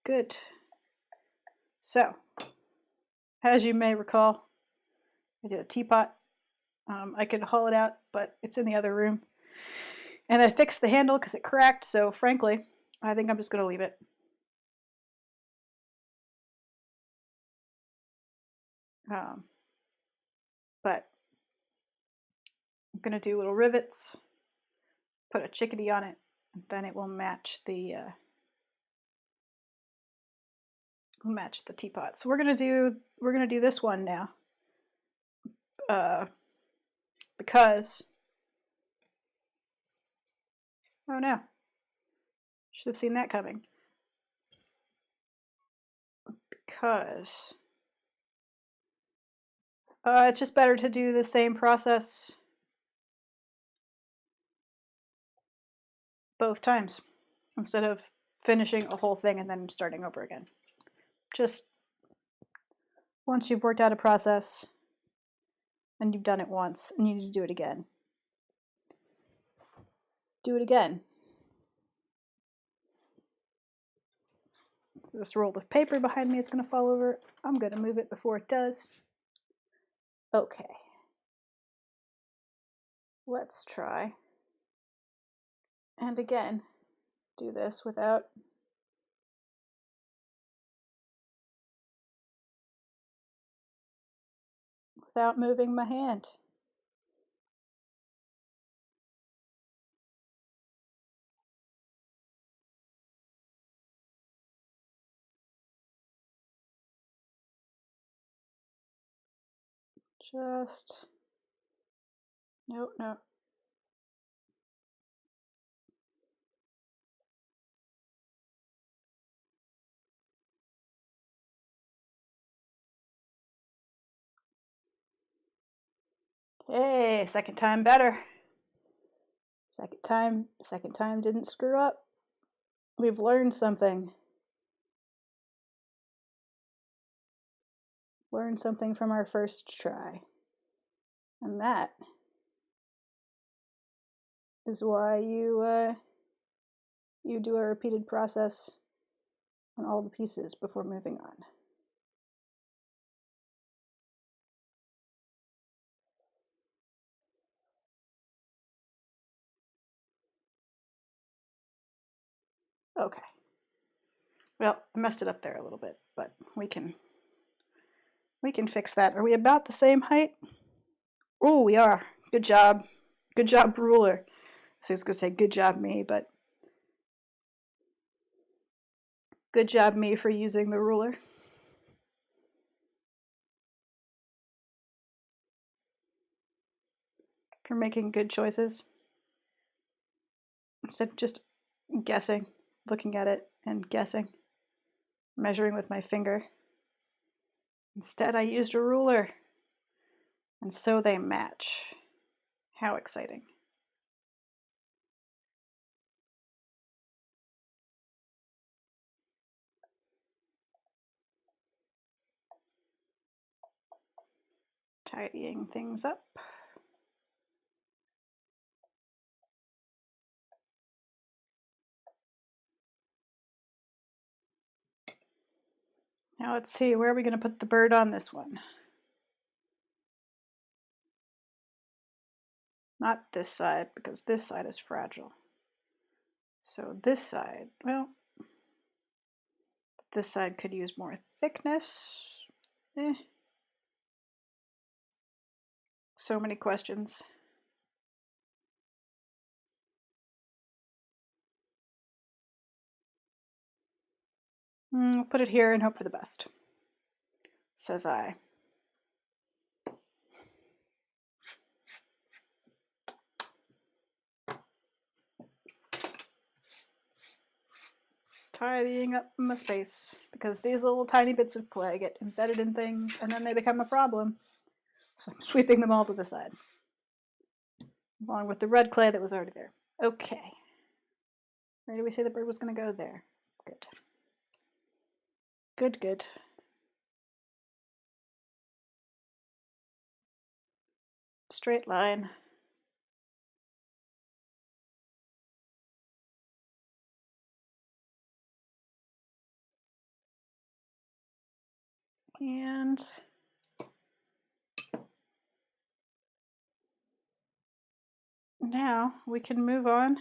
A: Good. So, as you may recall, I did a teapot. I could haul it out, but it's in the other room. And I fixed the handle because it cracked, so frankly, I think I'm just going to leave it. But I'm going to do little rivets, put a chickadee on it, and then it will match the teapot. So we're gonna do this one now, because oh no, should have seen that coming. Because it's just better to do the same process both times instead of finishing a whole thing and then starting over again. Just once you've worked out a process and you've done it once and you need to do it again, do it again. So this roll of paper behind me is going to fall over. I'm going to move it before it does. Okay. Let's try. And again, do this without moving my hand. Just, nope, no. Hey, second time better. Second time didn't screw up. We've learned something. Learned something from our first try. And that is why you do a repeated process on all the pieces before moving on. Okay. Well, I messed it up there a little bit, but we can fix that. Are we about the same height? Oh, we are. Good job. Good job, ruler. So I was gonna say good job me, but good job me for using the ruler. For making good choices. Instead of just guessing, looking at it and guessing, measuring with my finger. Instead, I used a ruler. And so they match. How exciting. Tidying things up. Now let's see, where are we going to put the bird on this one? Not this side, because this side is fragile. So this side, well, this side could use more thickness. So many questions. We'll put it here and hope for the best, says I. Tidying up my space, because these little tiny bits of clay get embedded in things and then they become a problem. So I'm sweeping them all to the side, along with the red clay that was already there. Okay. Where did we say the bird was going to go? There. Good. Good, good. Straight line. And now we can move on.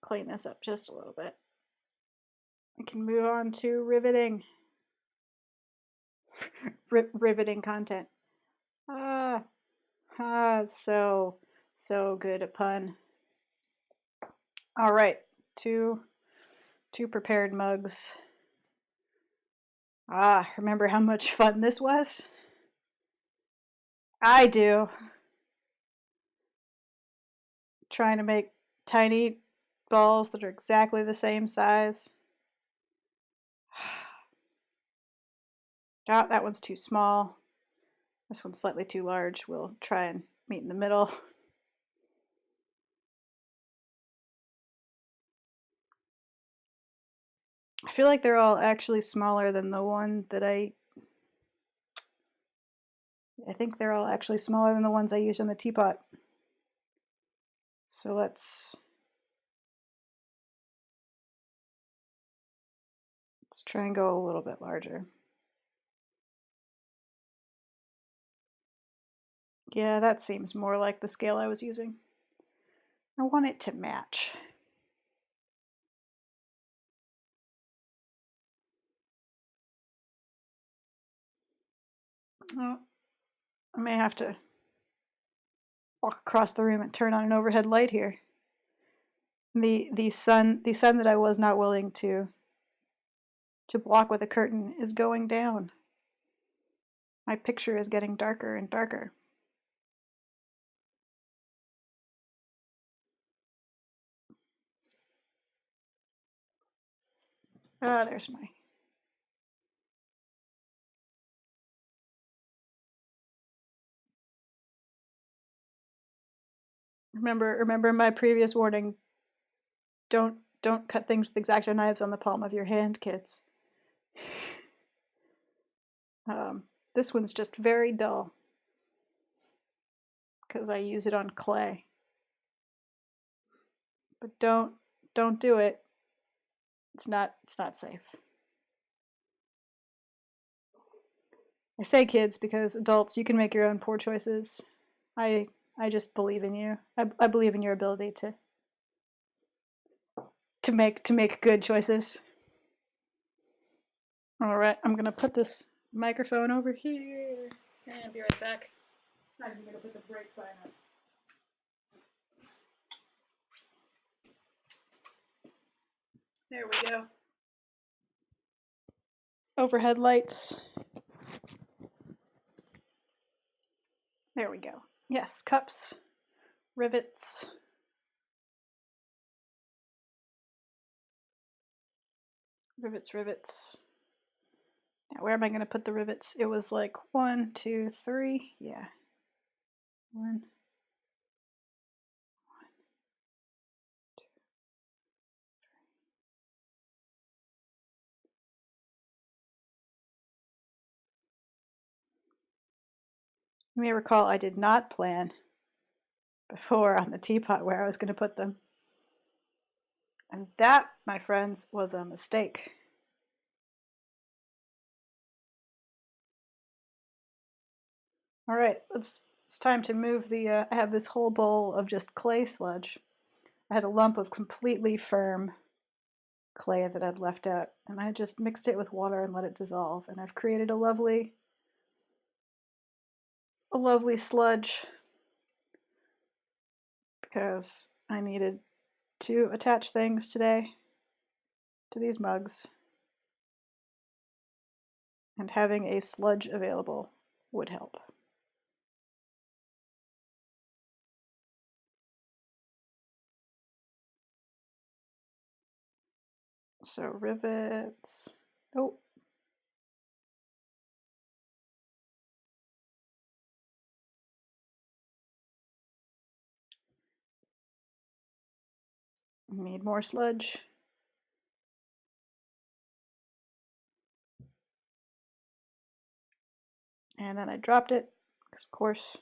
A: Clean this up just a little bit. We can move on to riveting. Riveting content. So good at pun. All right, two prepared mugs. Remember how much fun this was? I do. Trying to make tiny balls that are exactly the same size. That one's too small. This one's slightly too large. We'll try and meet in the middle. I feel like they're all actually smaller than the one that I think they're all actually smaller than the ones I used in the teapot. So let's try and go a little bit larger. Yeah, that seems more like the scale I was using. I want it to match. Oh, I may have to walk across the room and turn on an overhead light here. The sun that I was not willing to block with a curtain is going down. My picture is getting darker and darker. There's my Remember my previous warning. Don't cut things with X-Acto knives on the palm of your hand, kids. This one's just very dull because I use it on clay. But don't do it. It's not safe. I say kids because adults, you can make your own poor choices. I just believe in you. I believe in your ability to make good choices. All right, I'm gonna put this microphone over here and be right back. I'm gonna put the brake sign up. There we go. Overhead lights. There we go. Yes, cups, rivets. Rivets. Now, where am I going to put the rivets? It was like 1, 2, 3. Yeah. 1, 2. You may recall I did not plan before on the teapot where I was going to put them. And that, my friends, was a mistake. All right, it's time to move the, I have this whole bowl of just clay sludge. I had a lump of completely firm clay that I'd left out, and I just mixed it with water and let it dissolve, and I've created a lovely sludge because I needed to attach things today to these mugs, and having a sludge available would help. So rivets. Oh. Need more sludge. And then I dropped it, because of course.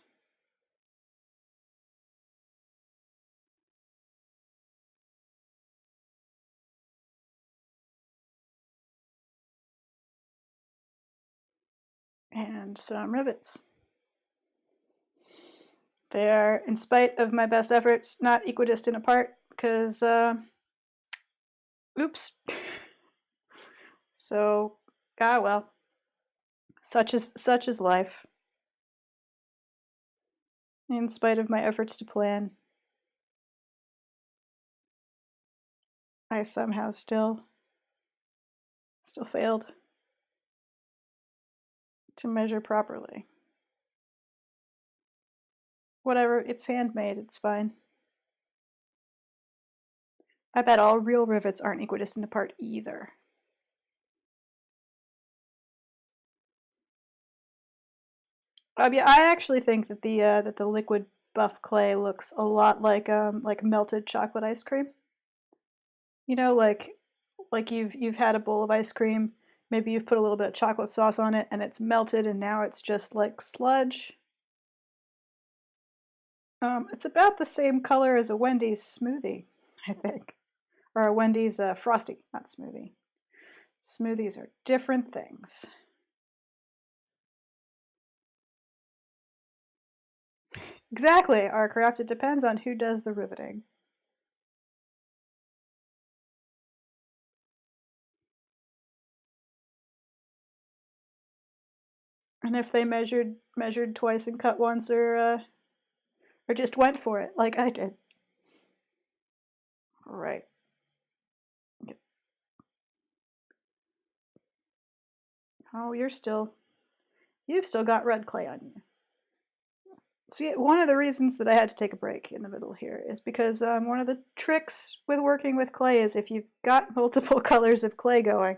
A: And some rivets. They are, in spite of my best efforts, not equidistant apart, because, oops. So, well, such is life. In spite of my efforts to plan, I somehow still failed to measure properly. Whatever, it's handmade, it's fine. I bet all real rivets aren't equidistant apart either. Yeah, I actually think that the liquid buff clay looks a lot like melted chocolate ice cream. You know, like you've had a bowl of ice cream, maybe you've put a little bit of chocolate sauce on it and it's melted and now it's just like sludge. It's about the same color as a Wendy's smoothie, I think. Or a Wendy's Frosty, not smoothie. Smoothies are different things. Exactly, our craft, it depends on who does the riveting. And if they measured twice and cut once, or just went for it like I did. Right. Oh, you've still got red clay on you. See, one of the reasons that I had to take a break in the middle here is because one of the tricks with working with clay is if you've got multiple colors of clay going,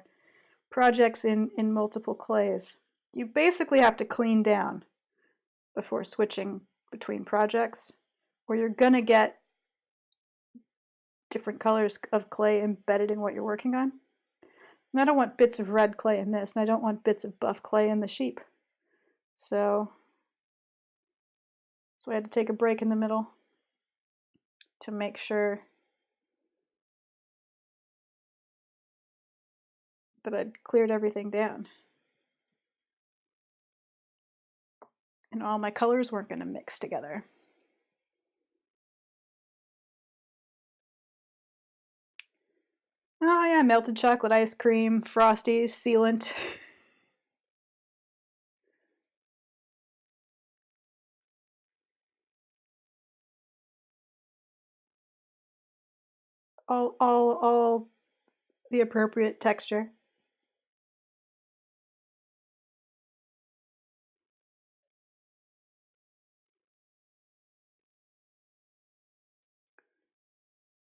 A: projects in multiple clays, you basically have to clean down before switching between projects. where you're gonna get different colors of clay embedded in what you're working on. And I don't want bits of red clay in this, and I don't want bits of buff clay in the sheep. So I had to take a break in the middle to make sure that I'd cleared everything down. And all my colors weren't going to mix together. Oh yeah, melted chocolate ice cream, Frosties, sealant. all the appropriate texture.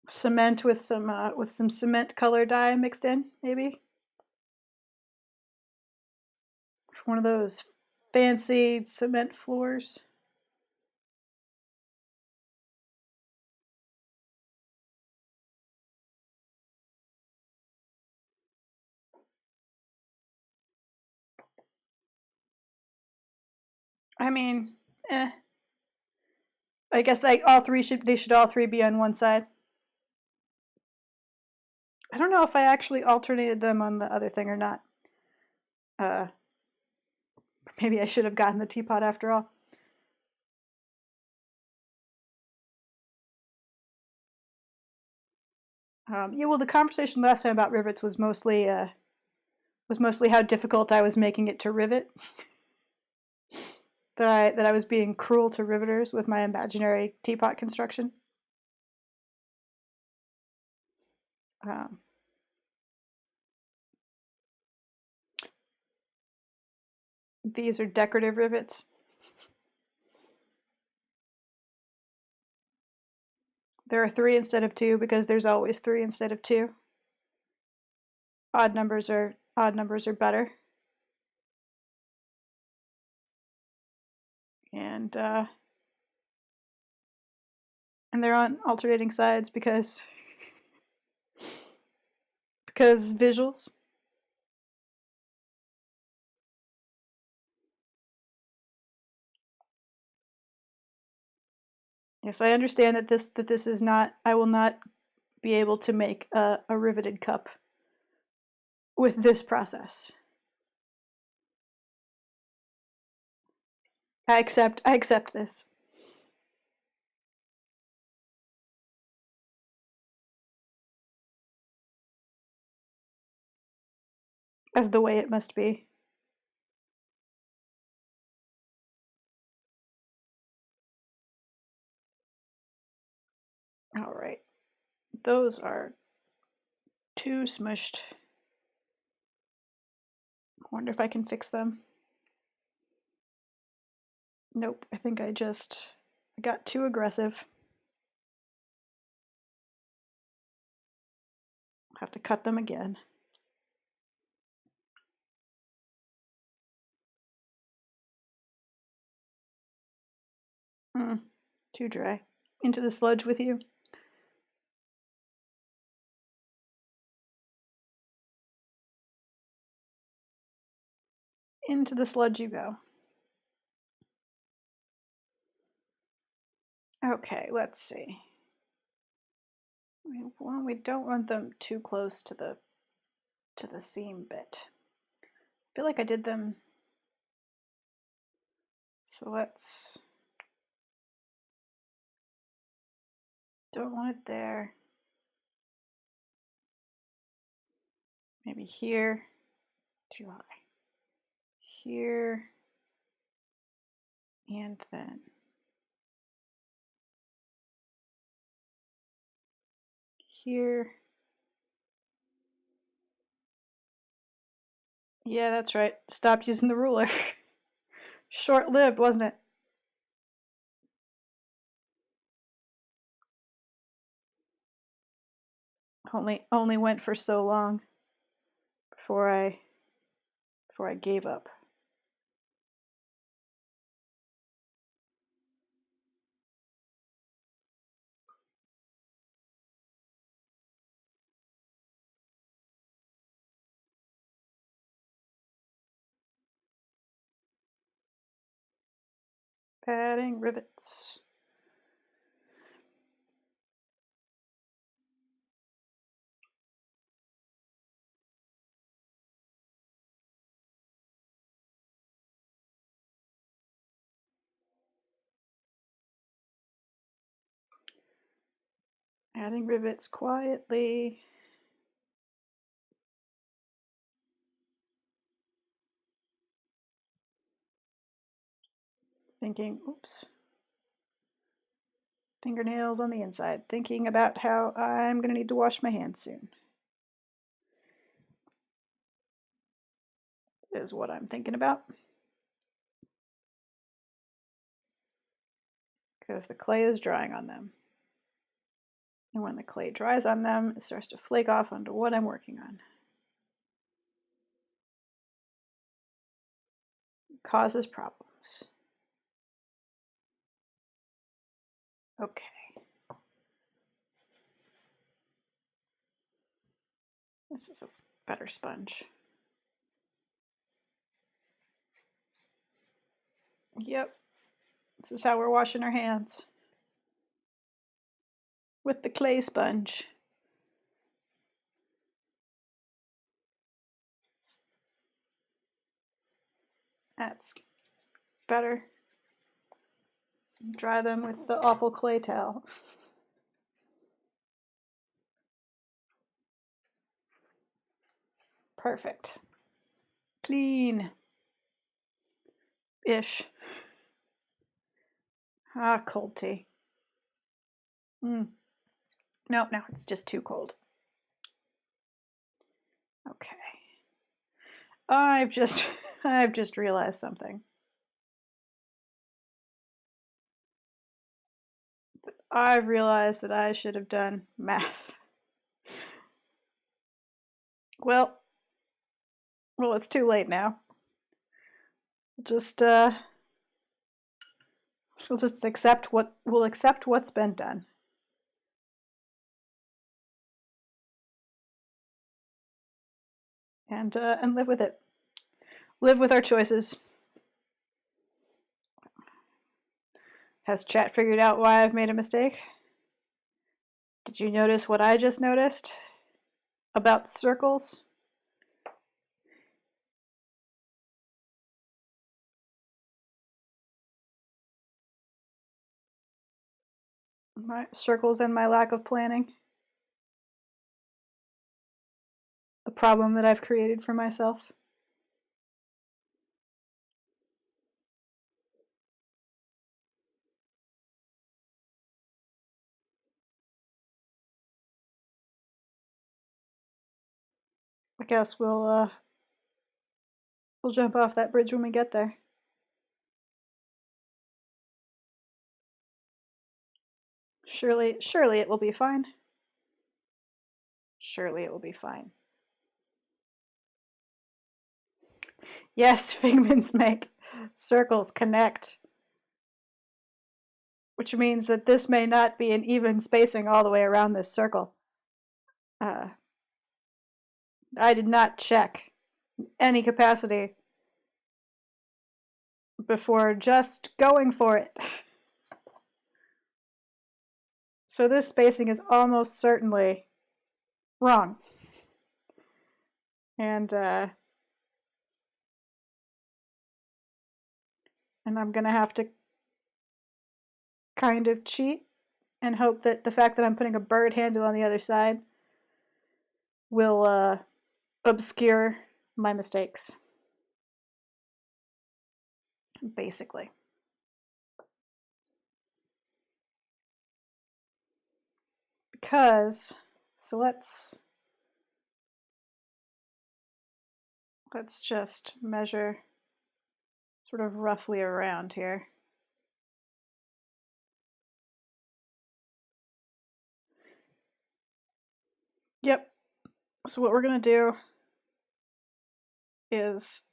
A: Cement with some cement color dye mixed in, maybe. For one of those fancy cement floors. I mean, I guess they should all three be on one side. I don't know if I actually alternated them on the other thing or not. Maybe I should have gotten the teapot after all. Yeah, well, the conversation last time about rivets was mostly how difficult I was making it to rivet. that I was being cruel to riveters with my imaginary teapot construction. Um, these are decorative rivets. There are 3 instead of 2 because there's always 3 instead of 2. Odd numbers are better. And they're on alternating sides because visuals. Yes, I understand that this is not. I will not be able to make a riveted cup with this process. I accept this. As the way it must be. All right. Those are too smushed. I wonder if I can fix them. Nope, I think I got too aggressive. Have to cut them again. Too dry. Into the sludge with you. Into the sludge you go. Okay, let's see. Well, we don't want them too close to the seam bit. I feel like I did them. So let's. Don't want it there. Maybe here. Too high. Here. And then. Here. Yeah, that's right. Stopped using the ruler. Short-lived, wasn't it? Only went for so long before I gave up. Adding rivets. Adding rivets quietly. Thinking, oops. Fingernails on the inside. Thinking about how I'm going to need to wash my hands soon. Is what I'm thinking about. Because the clay is drying on them. And when the clay dries on them, it starts to flake off onto what I'm working on. It causes problems. Okay. This is a better sponge. Yep. This is how we're washing our hands. With the clay sponge. That's better. Dry them with the awful clay towel. Perfect. Clean. Ish. Ah, cold tea. No, now it's just too cold. Okay. I've just realized something. I've realized that I should have done math. Well, it's too late now. Just we'll just accept what's been done. And live with it. Live with our choices. Has chat figured out why I've made a mistake? Did you notice what I just noticed about circles? My circles and my lack of planning. A problem that I've created for myself. I guess we'll jump off that bridge when we get there. Surely it will be fine. Surely it will be fine. Yes, figments make circles connect. Which means that this may not be an even spacing all the way around this circle. I did not check any capacity before just going for it. So this spacing is almost certainly wrong. And I'm going to have to kind of cheat and hope that the fact that I'm putting a bird handle on the other side will obscure my mistakes. Basically. Because, so let's just measure sort of roughly around here. Yep. So what we're going to do is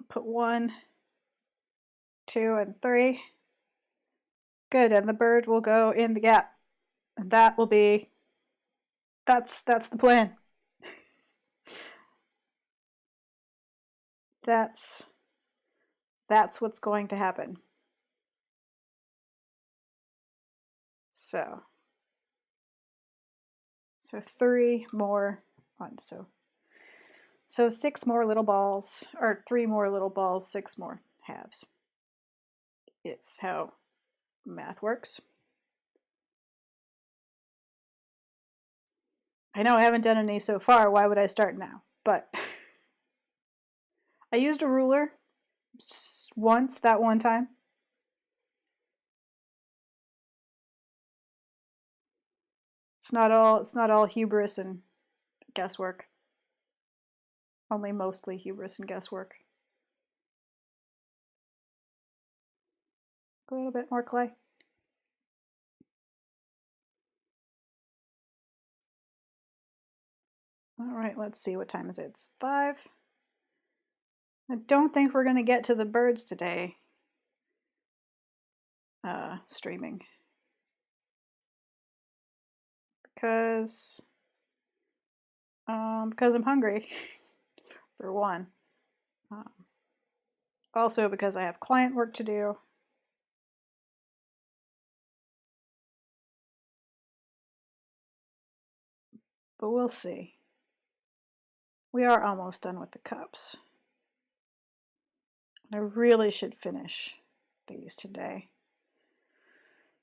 A: put 1, 2, and 3. Good, and the bird will go in the gap. And that will be, that's the plan. That's That's what's going to happen. So 3 more, so 6 more little balls, or 3 more little balls, 6 more halves. It's how math works. I know I haven't done any so far, why would I start now? But I used a ruler once, that one time. It's not all hubris and guesswork. Only mostly hubris and guesswork. A little bit more clay. All right, let's see, what time is it? It's 5. I don't think we're going to get to the birds today. Streaming. Because I'm hungry, for one. Also because I have client work to do. But we'll see. We are almost done with the cups. I really should finish these today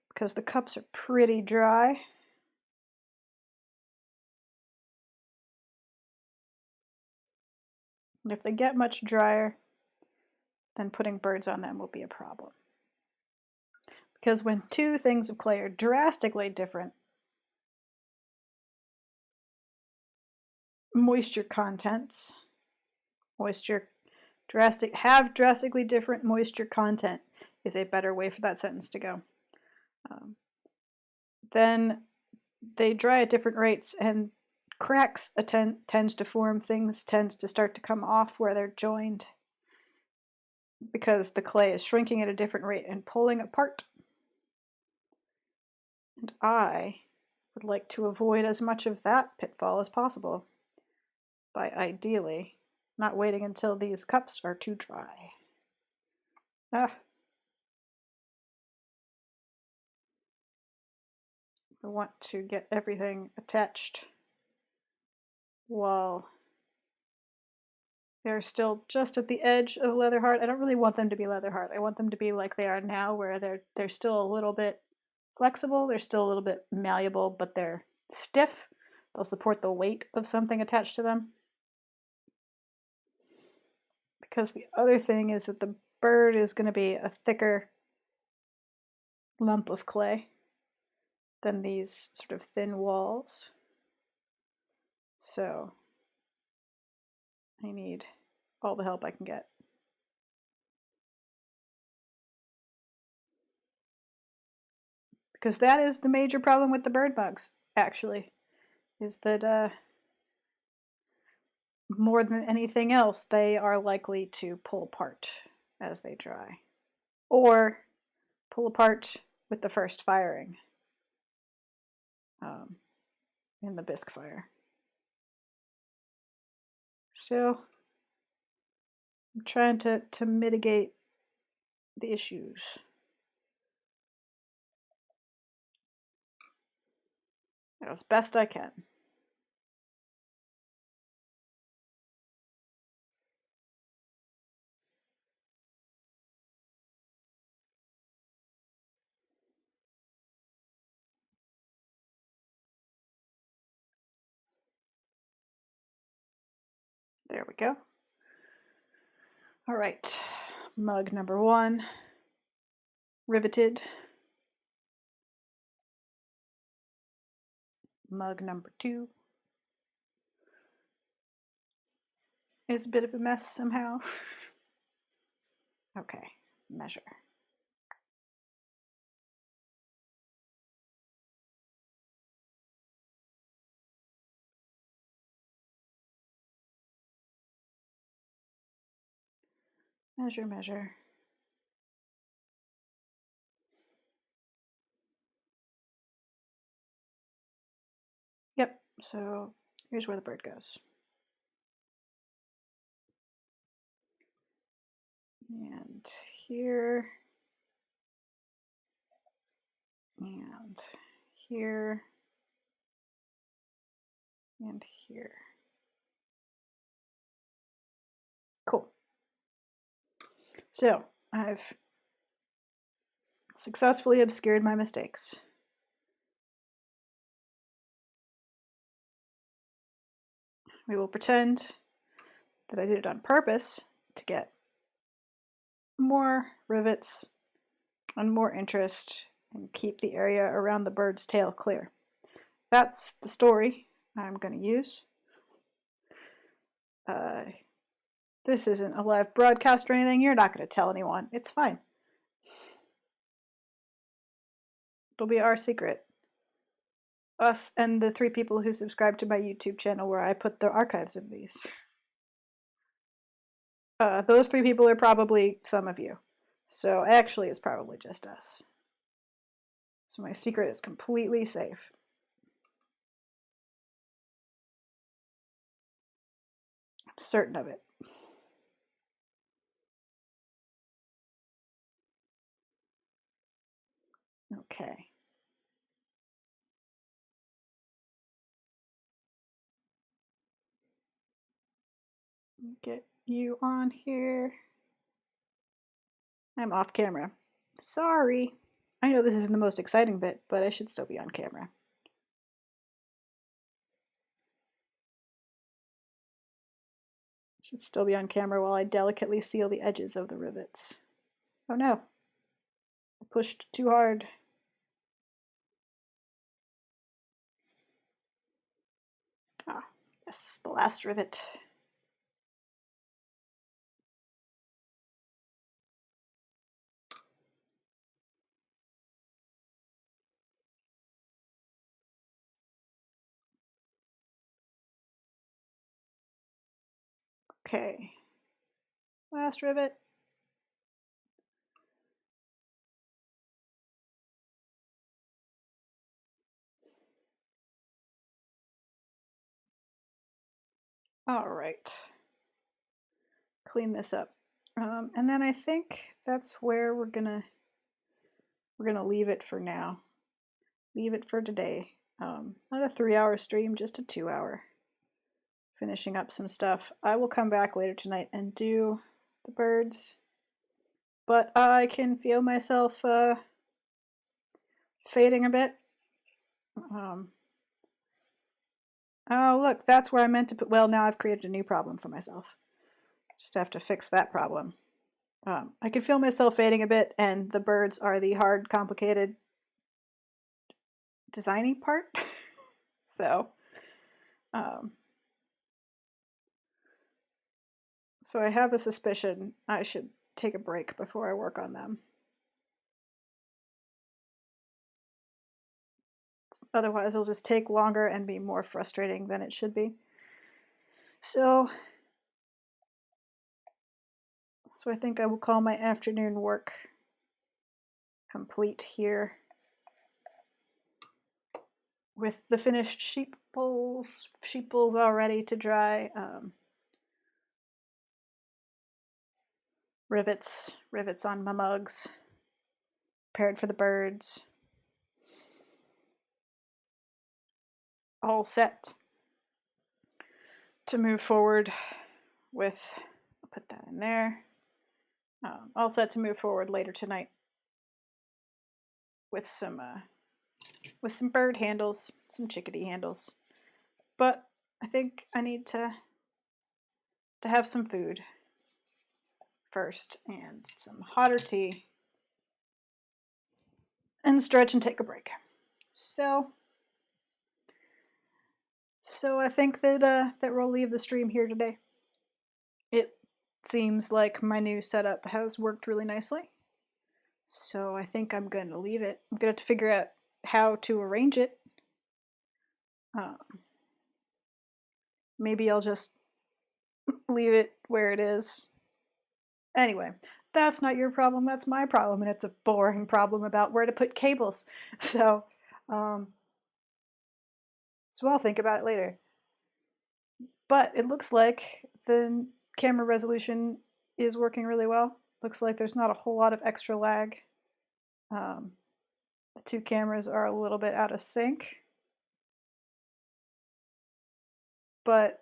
A: because the cups are pretty dry. And if they get much drier, then putting birds on them will be a problem. Because when two things of clay are drastically different, moisture contents, drastically different moisture content is a better way for that sentence to go. Then they dry at different rates, and cracks tend to form, things tend to start to come off where they're joined because the clay is shrinking at a different rate and pulling apart. And I would like to avoid as much of that pitfall as possible by ideally not waiting until these cups are too dry. I want to get everything attached while they're still just at the edge of leather hard. I don't really want them to be leather hard. I want them to be like they are now, where they're still a little bit flexible, they're still a little bit malleable, but they're stiff. They'll support the weight of something attached to them. Because the other thing is that the bird is going to be a thicker lump of clay than these sort of thin walls. So I need all the help I can get. Because that is the major problem with the bird bugs, actually, is that more than anything else, they are likely to pull apart as they dry. Or pull apart with the first firing in the bisque fire. So I'm trying to mitigate the issues. As best I can. There we go. All right, mug number 1, riveted. Mug number 2 is a bit of a mess somehow. Okay, measure. Measure, measure. Yep, so here's where the bird goes. and here, and here, and here. Cool. So I've successfully obscured my mistakes. We will pretend that I did it on purpose to get more rivets and more interest and keep the area around the bird's tail clear. That's the story I'm going to use. This isn't a live broadcast or anything. You're not going to tell anyone. It's fine. It'll be our secret. Us and the 3 people who subscribe to my YouTube channel where I put the archives of these. Those 3 people are probably some of you. So actually it's probably just us. So my secret is completely safe. I'm certain of it. Okay. Get you on here. I'm off camera. Sorry. I know this isn't the most exciting bit, but I should still be on camera. Should still be on camera while I delicately seal the edges of the rivets. Oh no. I pushed too hard. Ah, yes, the last rivet. Okay. Last rivet. All right. Clean this up. And then I think that's where we're gonna leave it for now. Leave it for today. Not a 3-hour stream, just a 2-hour. Finishing up some stuff. I will come back later tonight and do the birds, but I can feel myself fading a bit. Oh look, that's where I meant to put. Well, now I've created a new problem for myself. Just have to fix that problem. I can feel myself fading a bit, and the birds are the hard, complicated, designy part. So, so I have a suspicion I should take a break before I work on them. Otherwise, it'll just take longer and be more frustrating than it should be. So I think I will call my afternoon work complete here with the finished sheep bowls all ready to dry. Rivets on my mugs, prepared for the birds. All set to move forward with, I'll put that in there. All set to move forward later tonight with some bird handles, some chickadee handles. But I think I need to have some food first and some hotter tea and stretch and take a break. So I think that we'll leave the stream here today. It seems like my new setup has worked really nicely. So I think I'm going to leave it. I'm going to have to figure out how to arrange it. Maybe I'll just leave it where it is. Anyway, that's not your problem, that's my problem, and it's a boring problem about where to put cables. So I'll think about it later. But it looks like the camera resolution is working really well. Looks like there's not a whole lot of extra lag. The two cameras are a little bit out of sync. But,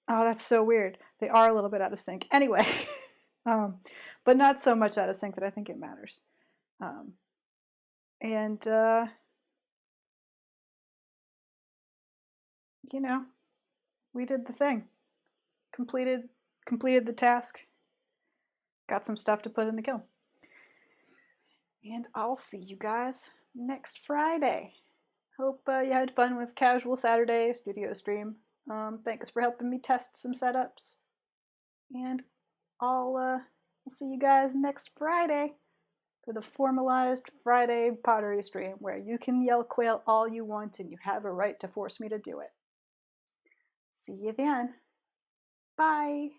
A: oh, that's so weird. They are a little bit out of sync. Anyway, but not so much out of sync that I think it matters. And, you know, we did the thing. Completed the task. Got some stuff to put in the kiln. And I'll see you guys next Friday. Hope you had fun with Casual Saturday studio stream. Thanks for helping me test some setups. And I'll see you guys next Friday for the formalized Friday pottery stream where you can yell quail all you want and you have a right to force me to do it. See you then. Bye.